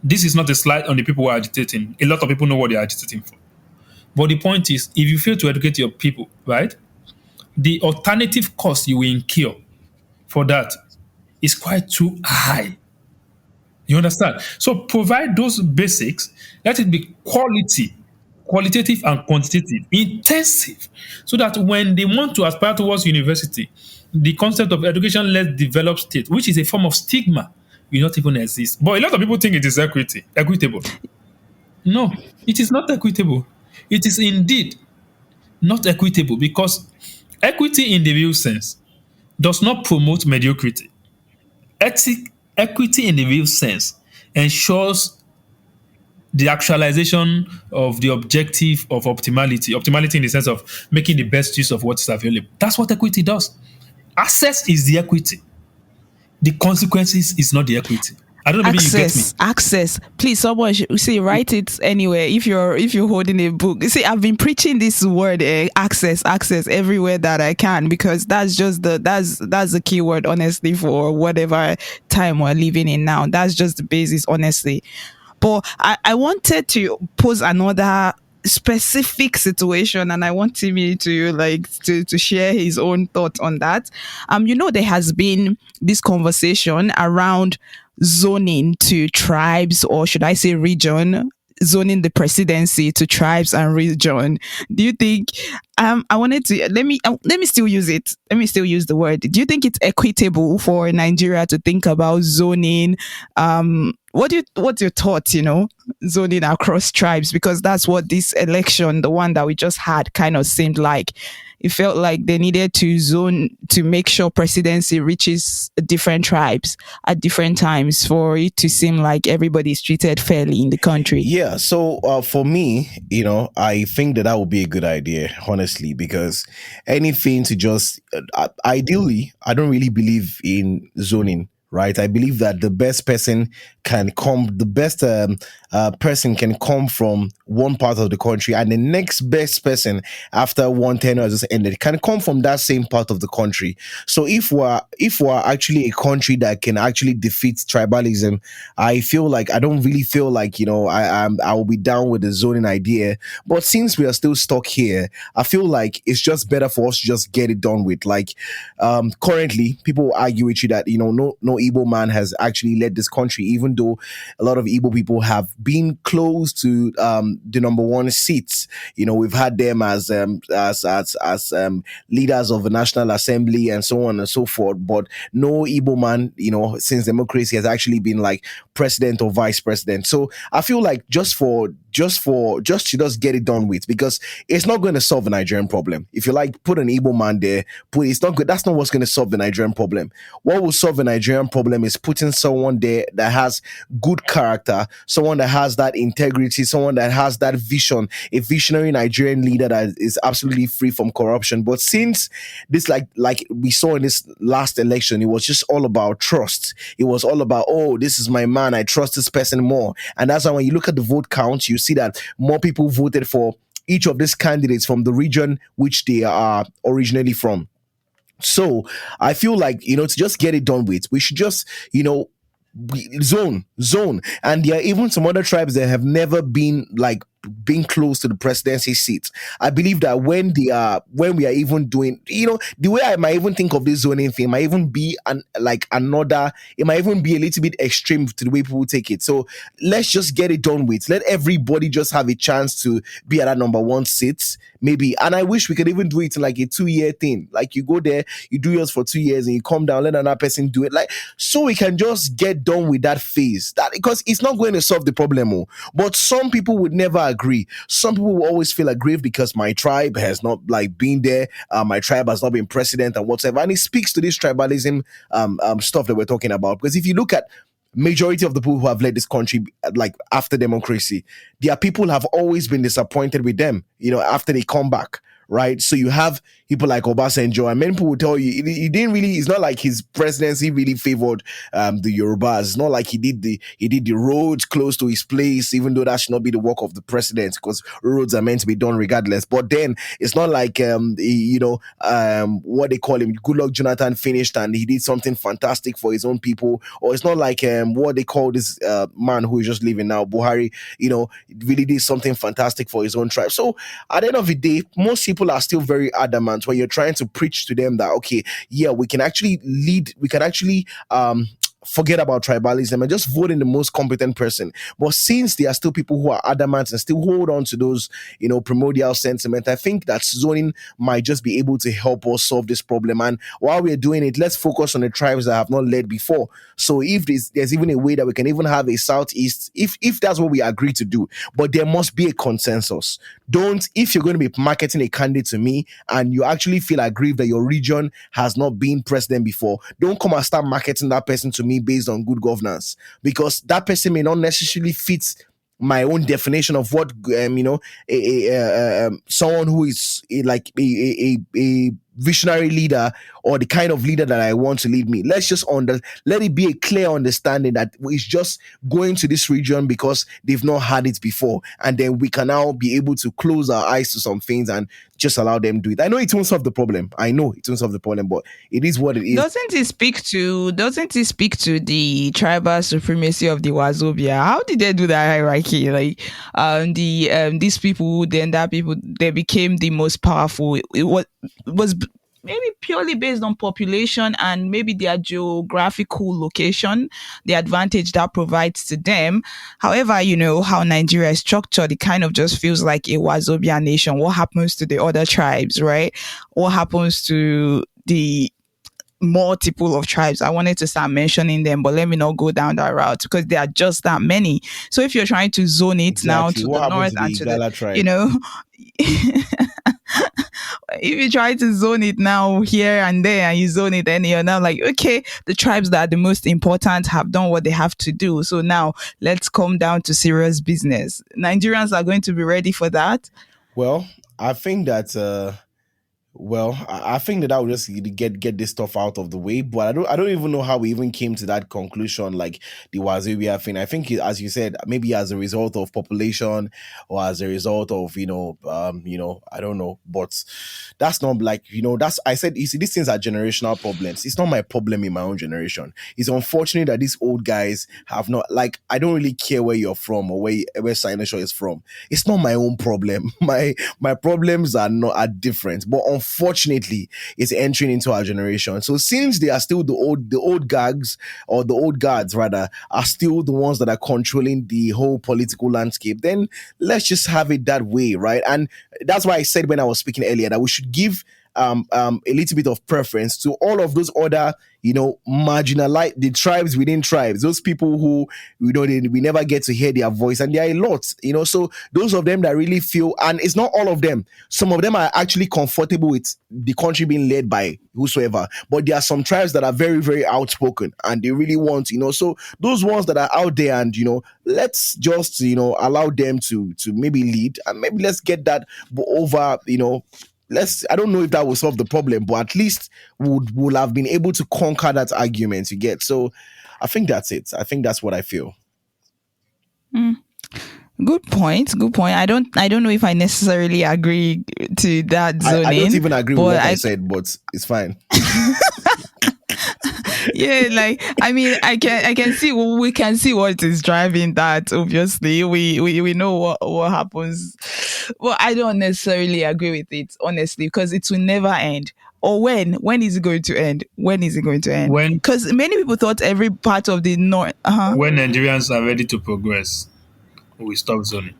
This is not a slight on the people who are agitating. A lot of people know what they're agitating for. But the point is, if you fail to educate your people, right, the alternative cost you will incur for that is quite too high. You understand? So provide those basics. Let it be qualitative and quantitative, intensive, so that when they want to aspire towards university, the concept of education less developed state, which is a form of stigma, will not even exist. But a lot of people think it is equitable. No, it is not equitable. It is indeed not equitable because equity in the real sense does not promote mediocrity. equity in the real sense ensures the actualization of the objective of optimality. Optimality in the sense of making the best use of what is available. That's what equity does. Access is the equity. The consequences is not the equity. I don't know, maybe you get me. Access, please, someone should see, write it anywhere. If you're holding a book, see, I've been preaching this word, access everywhere that I can, because that's just that's the key word, honestly, for whatever time we're living in now. That's just the basis, honestly. But I wanted to pose another specific situation, and I want Timmy to to share his own thoughts on that. There has been this conversation around zoning to tribes, or should I say region, zoning the presidency to tribes and region. Do you think I wanted to let me still use it. Let me still use the word. Do you think it's equitable for Nigeria to think about zoning? What's your thoughts, zoning across tribes? Because that's what this election, the one that we just had, kind of seemed like. It felt like they needed to zone to make sure presidency reaches different tribes at different times for it to seem like everybody's treated fairly in the country. Yeah, so for me, I think that would be a good idea, honestly, because anything to just ideally, I don't really believe in zoning. Right, I believe that the best person can come from one part of the country, and the next best person after one tenure has just ended can come from that same part of the country. So if we're actually a country that can actually defeat tribalism, I don't really feel like I will be down with the zoning idea. But since we are still stuck here, I feel like it's just better for us to just get it done with. Like currently, people argue with you that no Igbo man has actually led this country, even though a lot of Igbo people have been close to the number one seats. We've had them as leaders of the National Assembly and so on and so forth. But no Igbo man, since democracy has actually been like president or vice president. So I feel like just to just get it done with, because it's not going to solve the Nigerian problem. If you put an Igbo man there, it's not good. That's not what's going to solve the Nigerian problem. What will solve the Nigerian problem is putting someone there that has good character, someone that has that integrity, someone that has that vision, a visionary Nigerian leader that is absolutely free from corruption. But since this, like we saw in this last election, it was just all about trust. It was all about, oh, this is my man, I trust this person more. And that's why when you look at the vote count, you see that more people voted for each of these candidates from the region which they are originally from. So I feel like, to just get it done with, we should just, zone. And there are even some other tribes that have never been being close to the presidency seats. I believe that when we are even doing, the way I might even think of this zoning thing might even be it might even be a little bit extreme to the way people take it. So let's just get it done with. Let everybody just have a chance to be at that number one seat, maybe. And I wish we could even do it in like a 2-year thing. Like you go there, you do yours for 2 years and you come down, let another person do it. So we can just get done with that phase. Because it's not going to solve the problem. But some people would never agree. Some people will always feel aggrieved because my tribe has not been there. My tribe has not been president and whatever. And it speaks to this tribalism stuff that we're talking about. Because if you look at majority of the people who have led this country after democracy, their people have always been disappointed with them, after they come back. Right, so you have people like Obasanjo, and many people will tell you he didn't really. It's not like his presidency really favored the Yorubas. It's not like he did the roads close to his place, even though that should not be the work of the president, because roads are meant to be done regardless. But then it's not like what they call him, Goodluck Jonathan finished and he did something fantastic for his own people, or it's not like what they call this man who is just leaving now, Buhari. Really did something fantastic for his own tribe. So at the end of the day, most people are still very adamant when you're trying to preach to them that, okay, yeah, we can actually forget about tribalism and just vote in the most competent person. But since there are still people who are adamant and still hold on to those, primordial sentiment, I think that zoning might just be able to help us solve this problem. And while we're doing it, let's focus on the tribes that have not led before. So if there's even a way that we can even have a southeast, if that's what we agree to do, but there must be a consensus. If you're going to be marketing a candidate to me and you actually feel aggrieved that your region has not been president before, don't come and start marketing that person to me me based on good governance, because that person may not necessarily fit my own definition of what someone who is a visionary leader, or the kind of leader that I want to lead me. Let's just let it be a clear understanding that it's just going to this region because they've not had it before, and then we can now be able to close our eyes to some things and just allow them to do it. I know it won't solve the problem. But it is what it is. Doesn't it speak to the tribal supremacy of the Wazobia? How did they do that hierarchy? Like these people, then that people, they became the most powerful. It was maybe purely based on population and maybe their geographical location, the advantage that provides to them. However, you know how Nigeria is structured, it kind of just feels like a Wazobia nation. What happens to the other tribes, right? What happens to the multiple of tribes? I wanted to start mentioning them, but let me not go down that route because there are just that many. So if you're trying to zone it now to What the happens north to and the to Igala the, tribe? you know, if you try to zone it now here and there and you zone it and you're now like, okay, the tribes that are the most important have done what they have to do. So now let's come down to serious business. Nigerians are going to be ready for that. Well, I think that I think that I would just get this stuff out of the way, but I don't even know how we even came to that conclusion, like the Wazobia thing. I think, as you said, maybe as a result of population or as a result of I don't know, but that's not like that's I said. You see, these things are generational problems. It's not my problem in my own generation. It's unfortunate that these old guys have not, like, I don't really care where you're from or where Sinoshaw is from. It's not my own problem. My problems are different, but unfortunately it's entering into our generation. So since they are still the old gags, or the old guards rather, are still the ones that are controlling the whole political landscape, then let's just have it that way, right? And that's why I said when I was speaking earlier that we should give a little bit of preference to all of those other, marginalized, the tribes within tribes, those people who, we never get to hear their voice, and there are a lot, so those of them that really feel, and it's not all of them, some of them are actually comfortable with the country being led by whosoever, but there are some tribes that are very, very outspoken, and they really want, so those ones that are out there, and, let's just, allow them to maybe lead, and maybe let's get that over, I don't know if that will solve the problem, but at least we'll have been able to conquer that argument, you get. So I think that's it. I think that's what I feel. Good point. I don't know if I necessarily agree to that zoning. I don't even agree with what I said, but it's fine. Yeah, like, I mean, I can see, we can see what is driving that. Obviously, we know what happens. Well, I don't necessarily agree with it, honestly, because it will never end. Or when is it going to end? When is it going to end? Because many people thought every part of the north. When Nigerians are ready to progress, we stop zoning.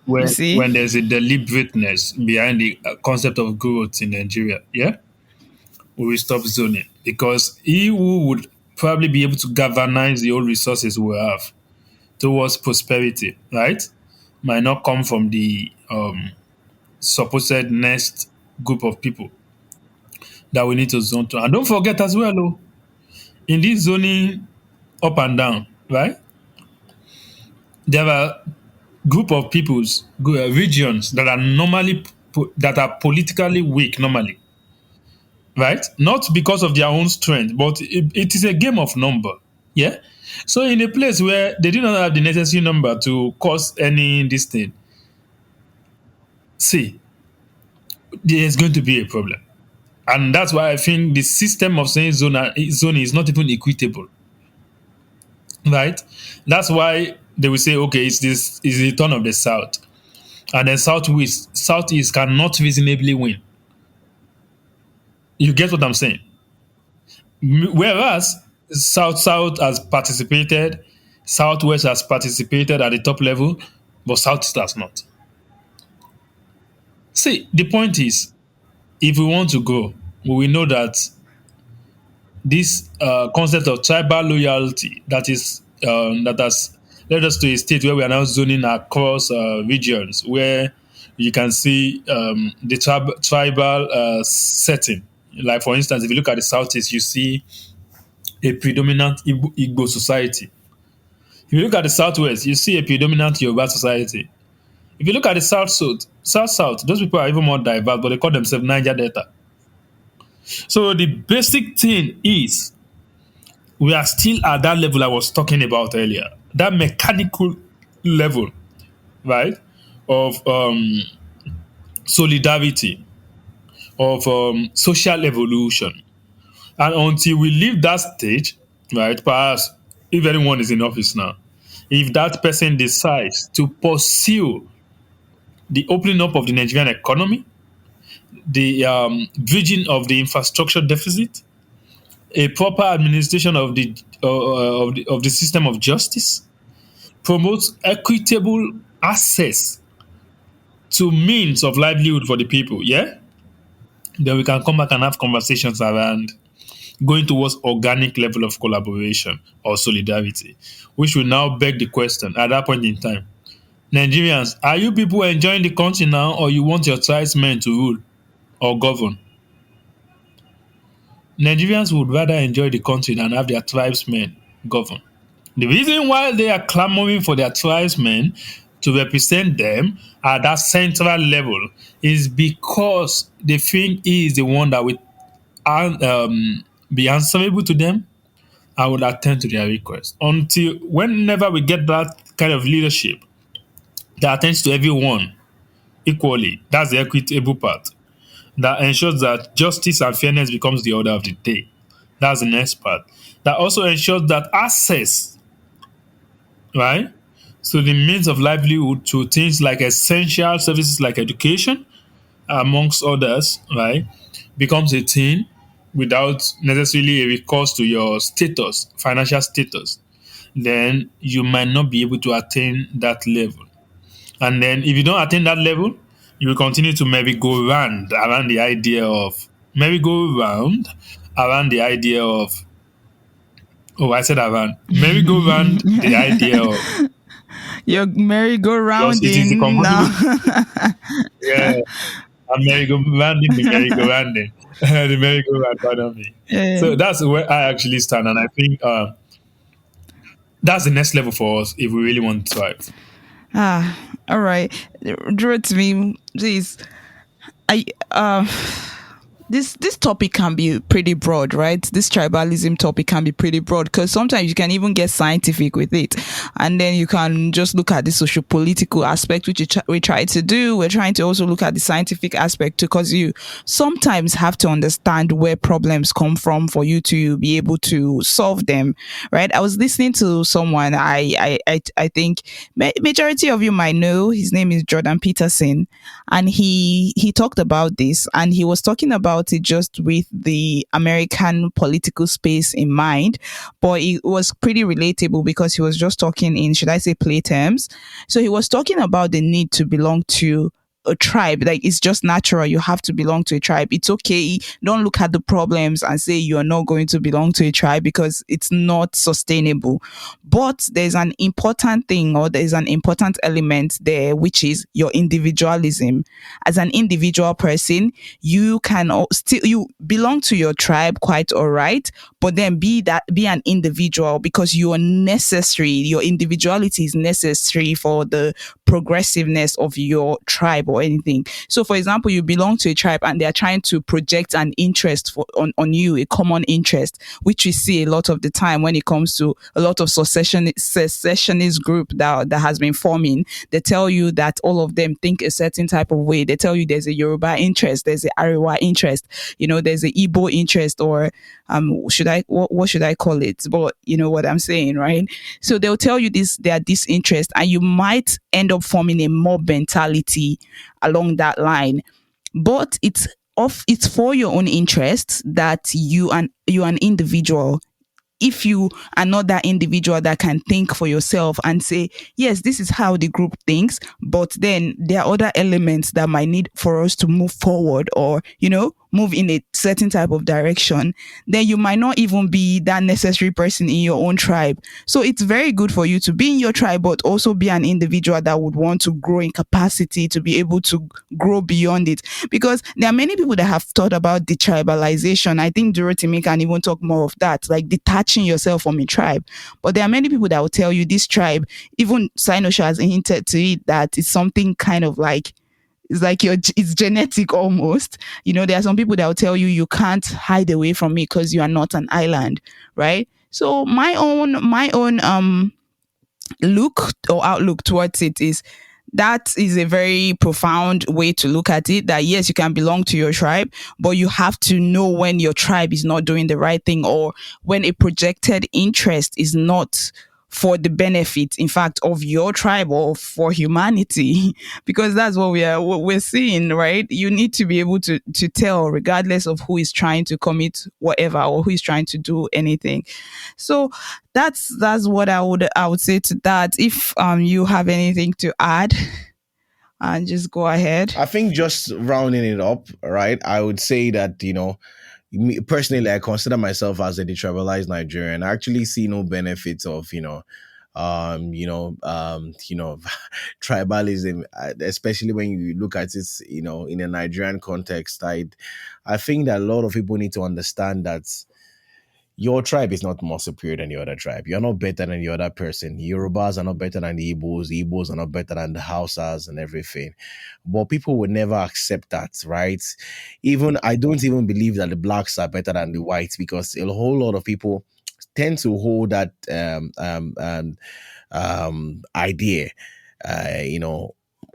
When there's a deliberateness behind the concept of growth in Nigeria, yeah, we will stop zoning, because he who would probably be able to galvanize the old resources we have towards prosperity, right, might not come from the supposed next group of people that we need to zone to. And don't forget as well, in this zoning up and down, right, there are group of peoples, regions that are normally that are politically weak normally, right? Not because of their own strength, but it is a game of number. Yeah. So in a place where they do not have the necessary number to cause any this thing, see, there's going to be a problem. And that's why I think the system of saying zoning is not even equitable. Right? That's why they will say, okay, it's the turn of the South. And then Southeast cannot reasonably win. You get what I'm saying? Whereas South has participated, Southwest has participated at the top level, but Southeast has not. See, the point is, if we want to grow, we will know that this concept of tribal loyalty that has led us to a state where we are now zoning across regions, where you can see the tribal setting. Like, for instance, if you look at the Southeast, you see a predominant Igbo society. If you look at the Southwest, you see a predominant Yoruba society. If you look at the South, those people are even more diverse, but they call themselves Niger Delta. So the basic thing is we are still at that level I was talking about earlier, that mechanical level, right, of solidarity, of social evolution. And until we leave that stage, right, perhaps if anyone is in office now, if that person decides to pursue the opening up of the Nigerian economy, the bridging of the infrastructure deficit, a proper administration of the system of justice, promotes equitable access to means of livelihood for the people, yeah? Then we can come back and have conversations around going towards organic level of collaboration or solidarity, which will now beg the question at that point in time. Nigerians, are you people enjoying the country now, or you want your tribesmen to rule or govern? Nigerians would rather enjoy the country than have their tribesmen govern. The reason why they are clamoring for their tribesmen to represent them at that central level is because they think he is the one that will be answerable to them. I will attend to their request. Until whenever we get that kind of leadership that attends to everyone equally, that's the equitable part, that ensures that justice and fairness becomes the order of the day. That's the next part. That also ensures that access, right, so the means of livelihood to things like essential services like education, amongst others, right, becomes a thing without necessarily a recourse to your status, financial status, then you might not be able to attain that level. And then if you don't attain that level, you will continue to merry-go-round around the idea of merry-go-round around the idea of oh, I said around merry-go-round the idea of Your because it is the merry-go-rounding comfortable. now. Yeah, I'm merry-go-rounding the merry-go-rounding. The merry-go-round, pardon me. Eh. So that's where I actually stand, and I think that's the next level for us if we really want to thrive. All right. Draw it to me, please. I this topic can be pretty broad, right? This tribalism topic can be pretty broad because sometimes you can even get scientific with it, and then you can just look at the social political aspect, which we try to do. We're trying to also look at the scientific aspect too, because you sometimes have to understand where problems come from for you to be able to solve them, right? I was listening to someone I think majority of you might know. His name is Jordan Peterson, and he talked about this, and he was talking about it just with the American political space in mind, but it was pretty relatable because he was just talking in, should I say, play terms. So he was talking about the need to belong to a tribe. Like, it's just natural, you have to belong to a tribe. It's okay, don't look at the problems and say you're not going to belong to a tribe because it's not sustainable. But there's an important thing, or there's an important element there, which is your individualism. As an individual person, you can still, you belong to your tribe, quite all right, but then be an individual, because you are necessary. Your individuality is necessary for the progressiveness of your tribe or anything. So for example, you belong to a tribe and they're trying to project an interest on you, a common interest, which we see a lot of the time when it comes to a lot of secessionist group that has been forming. They tell you that all of them think a certain type of way. They tell you there's a Yoruba interest, there's a Ariwa interest, there's a Igbo interest, or what should I call it? But you know what I'm saying, right? So they'll tell you they are disinterest, and you might end up forming a mob mentality along that line. But it's for your own interest that you're an individual. If you are not that individual that can think for yourself and say, yes, this is how the group thinks, but then there are other elements that might need for us to move forward, or move in a certain type of direction, then you might not even be that necessary person in your own tribe. So it's very good for you to be in your tribe, but also be an individual that would want to grow in capacity to be able to grow beyond it. Because there are many people that have thought about detribalization. I think Dorothy May can even talk more of that, like detaching yourself from a tribe. But there are many people that will tell you this tribe, even Sinosha has hinted to it, that it's something kind of like, it's like it's genetic almost. There are some people that will tell you you can't hide away from it because you are not an island, right? So my own look or outlook towards it is, that is a very profound way to look at it, that yes, you can belong to your tribe, but you have to know when your tribe is not doing the right thing, or when a projected interest is not for the benefit, in fact, of your tribe or for humanity, because that's what we're seeing, right? You need to be able to tell, regardless of who is trying to commit whatever or who is trying to do anything. So that's what I would say to that. If you have anything to add, and just go ahead. I think just rounding it up, right? I would say that, me, personally, I consider myself as a detribalized Nigerian. I actually see no benefits of, tribalism, especially when you look at it, in a Nigerian context. I think that a lot of people need to understand that your tribe is not more superior than the other tribe. You're not better than the other person. Yorubas are not better than the Igbos. The Igbos are not better than the Hausas and everything. But people would never accept that, right? Even I don't even believe that the blacks are better than the whites, because a whole lot of people tend to hold that idea,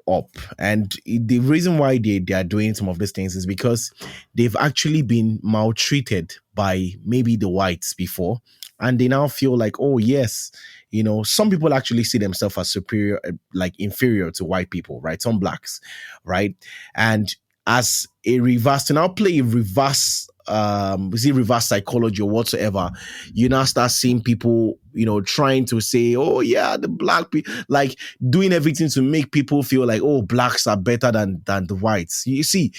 up. And the reason why they are doing some of these things is because they've actually been maltreated by maybe the whites before, and they now feel like, oh yes, some people actually see themselves as superior, like inferior to white people, right? Some blacks, right? And as a reverse, to now play a reverse reverse psychology or whatsoever, you now start seeing people, trying to say, oh yeah, the black people, like doing everything to make people feel like, oh, blacks are better than the whites. You see,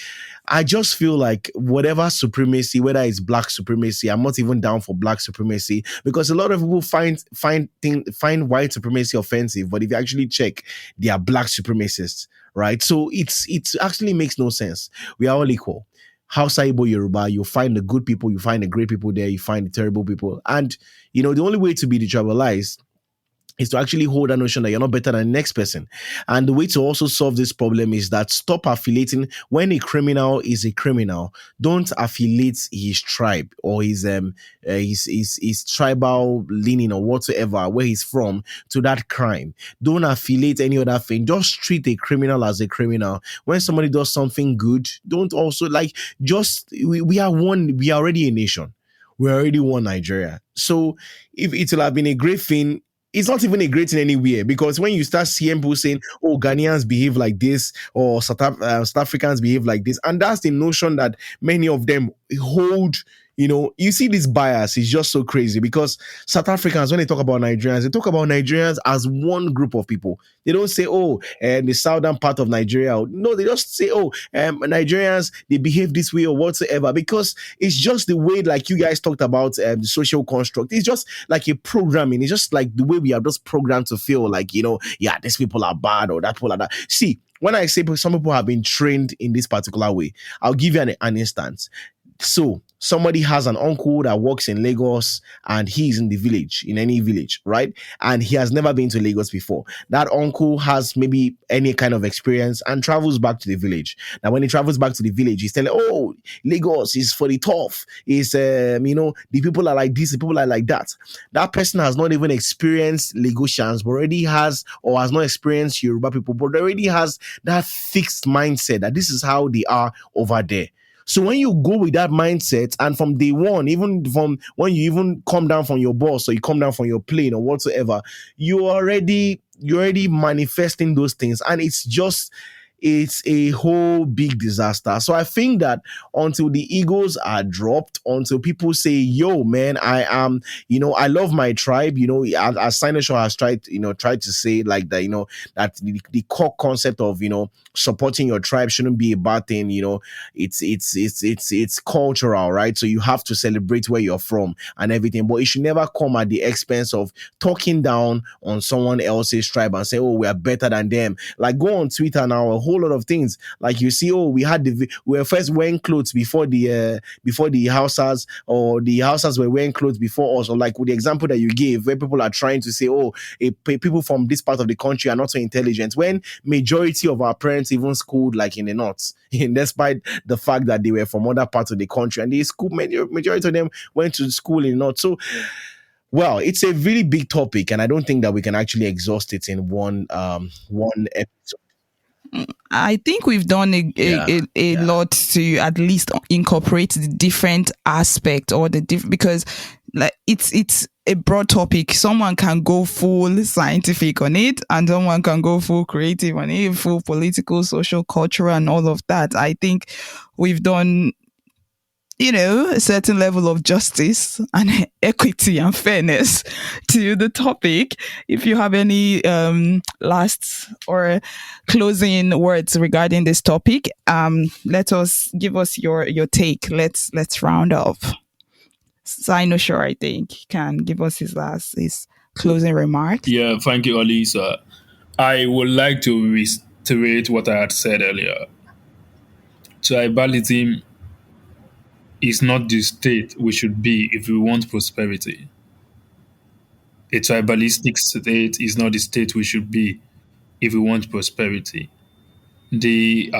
I just feel like whatever supremacy, whether it's black supremacy, I'm not even down for black supremacy, because a lot of people find white supremacy offensive, but if you actually check, they are black supremacists, right? So it actually makes no sense. We are all equal. Hausa, Igbo, Yoruba, you find the good people, you find the great people there, you find the terrible people. And, the only way to be detribalized is to actually hold that notion that you're not better than the next person. And the way to also solve this problem is that stop affiliating. When a criminal is a criminal, don't affiliate his tribe or his tribal leaning or whatsoever, where he's from, to that crime. Don't affiliate any other thing. Just treat a criminal as a criminal. When somebody does something good, don't also we are one, we are already a nation. We're already one Nigeria. So if it will have been a great thing, it's not even a great thing anywhere, because when you start seeing people saying, oh, Ghanaians behave like this, or South Africans behave like this, and that's the notion that many of them hold. You see this bias is just so crazy, because South Africans, when they talk about Nigerians, they talk about Nigerians as one group of people. They don't say, oh, the southern part of Nigeria. No, they just say, oh, Nigerians, they behave this way or whatsoever, because it's just the way, like you guys talked about the social construct. It's just like a programming. It's just like the way we are just programmed to feel like, yeah, these people are bad or that people are that. See, when I say some people have been trained in this particular way, I'll give you an instance. So somebody has an uncle that works in Lagos, and he's in the village, in any village, right? And he has never been to Lagos before. That uncle has maybe any kind of experience and travels back to the village. Now, when he travels back to the village, he's telling, oh, Lagos is for the tough. It's, the people are like this, the people are like that. That person has not even experienced Lagosians, but already has, or has not experienced Yoruba people, but already has that fixed mindset that this is how they are over there. So when you go with that mindset, and from day one, even from when you even come down from your bus or you come down from your plane or whatsoever, you're already manifesting those things. And it's just it's a whole big disaster. So I think that until the egos are dropped, until people say, yo, man, I am, I love my tribe, as Sinoshaw has tried to say, like that, that the core concept of, supporting your tribe shouldn't be a bad thing. It's cultural, right? So you have to celebrate where you're from and everything, but it should never come at the expense of talking down on someone else's tribe and say, oh, we are better than them. Like, go on Twitter now, a whole lot of things. Like, you see, oh, we were first wearing clothes before the Hausas, or the Hausas were wearing clothes before us, or like with the example that you gave, where people are trying to say, oh, people from this part of the country are not so intelligent, when majority of our parents even schooled like in the north, despite the fact that they were from other parts of the country, and the school majority of them went to school in the north. So, well, it's a really big topic, and I don't think that we can actually exhaust it in one episode. I think we've done a lot to at least incorporate the different aspect, or the different, because like it's a broad topic. Someone can go full scientific on it, and someone can go full creative on it, full political, social, cultural, and all of that. I think we've done, a certain level of justice and equity and fairness to the topic. If you have any last or closing words regarding this topic, give us your take. Let's round up. Sinoshaw, I think, can give us his closing remarks. Yeah, thank you, Alisa. I would like to reiterate what I had said earlier. Tribalism is not the state we should be if we want prosperity. A tribalistic state is not the state we should be if we want prosperity. The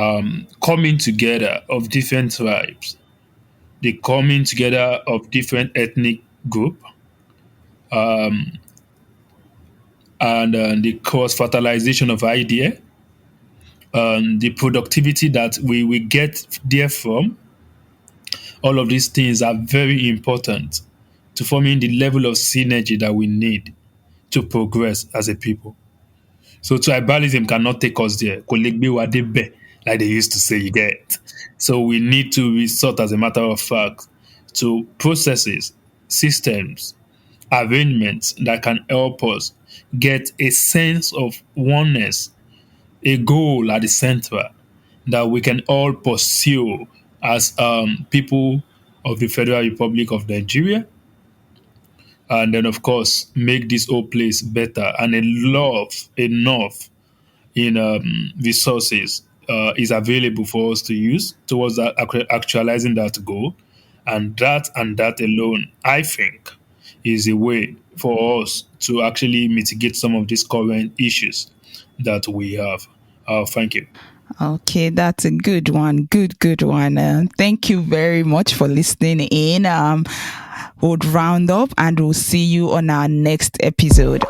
coming together of different tribes, the coming together of different ethnic group, and the cross-fertilization of idea, the productivity that we get therefrom, all of these things are very important to forming the level of synergy that we need to progress as a people. So tribalism cannot take us there. Like they used to say, you get. So we need to resort, as a matter of fact, to processes, systems, arrangements that can help us get a sense of oneness, a goal at the center that we can all pursue as people of the Federal Republic of Nigeria, and then of course make this whole place better, and enough in resources is available for us to use towards that, actualizing that goal, and that alone, I think, is a way for us to actually mitigate some of these current issues that we have. Thank you. Okay, that's a good one. Good one. Thank you very much for listening in. We'll round up, and we'll see you on our next episode.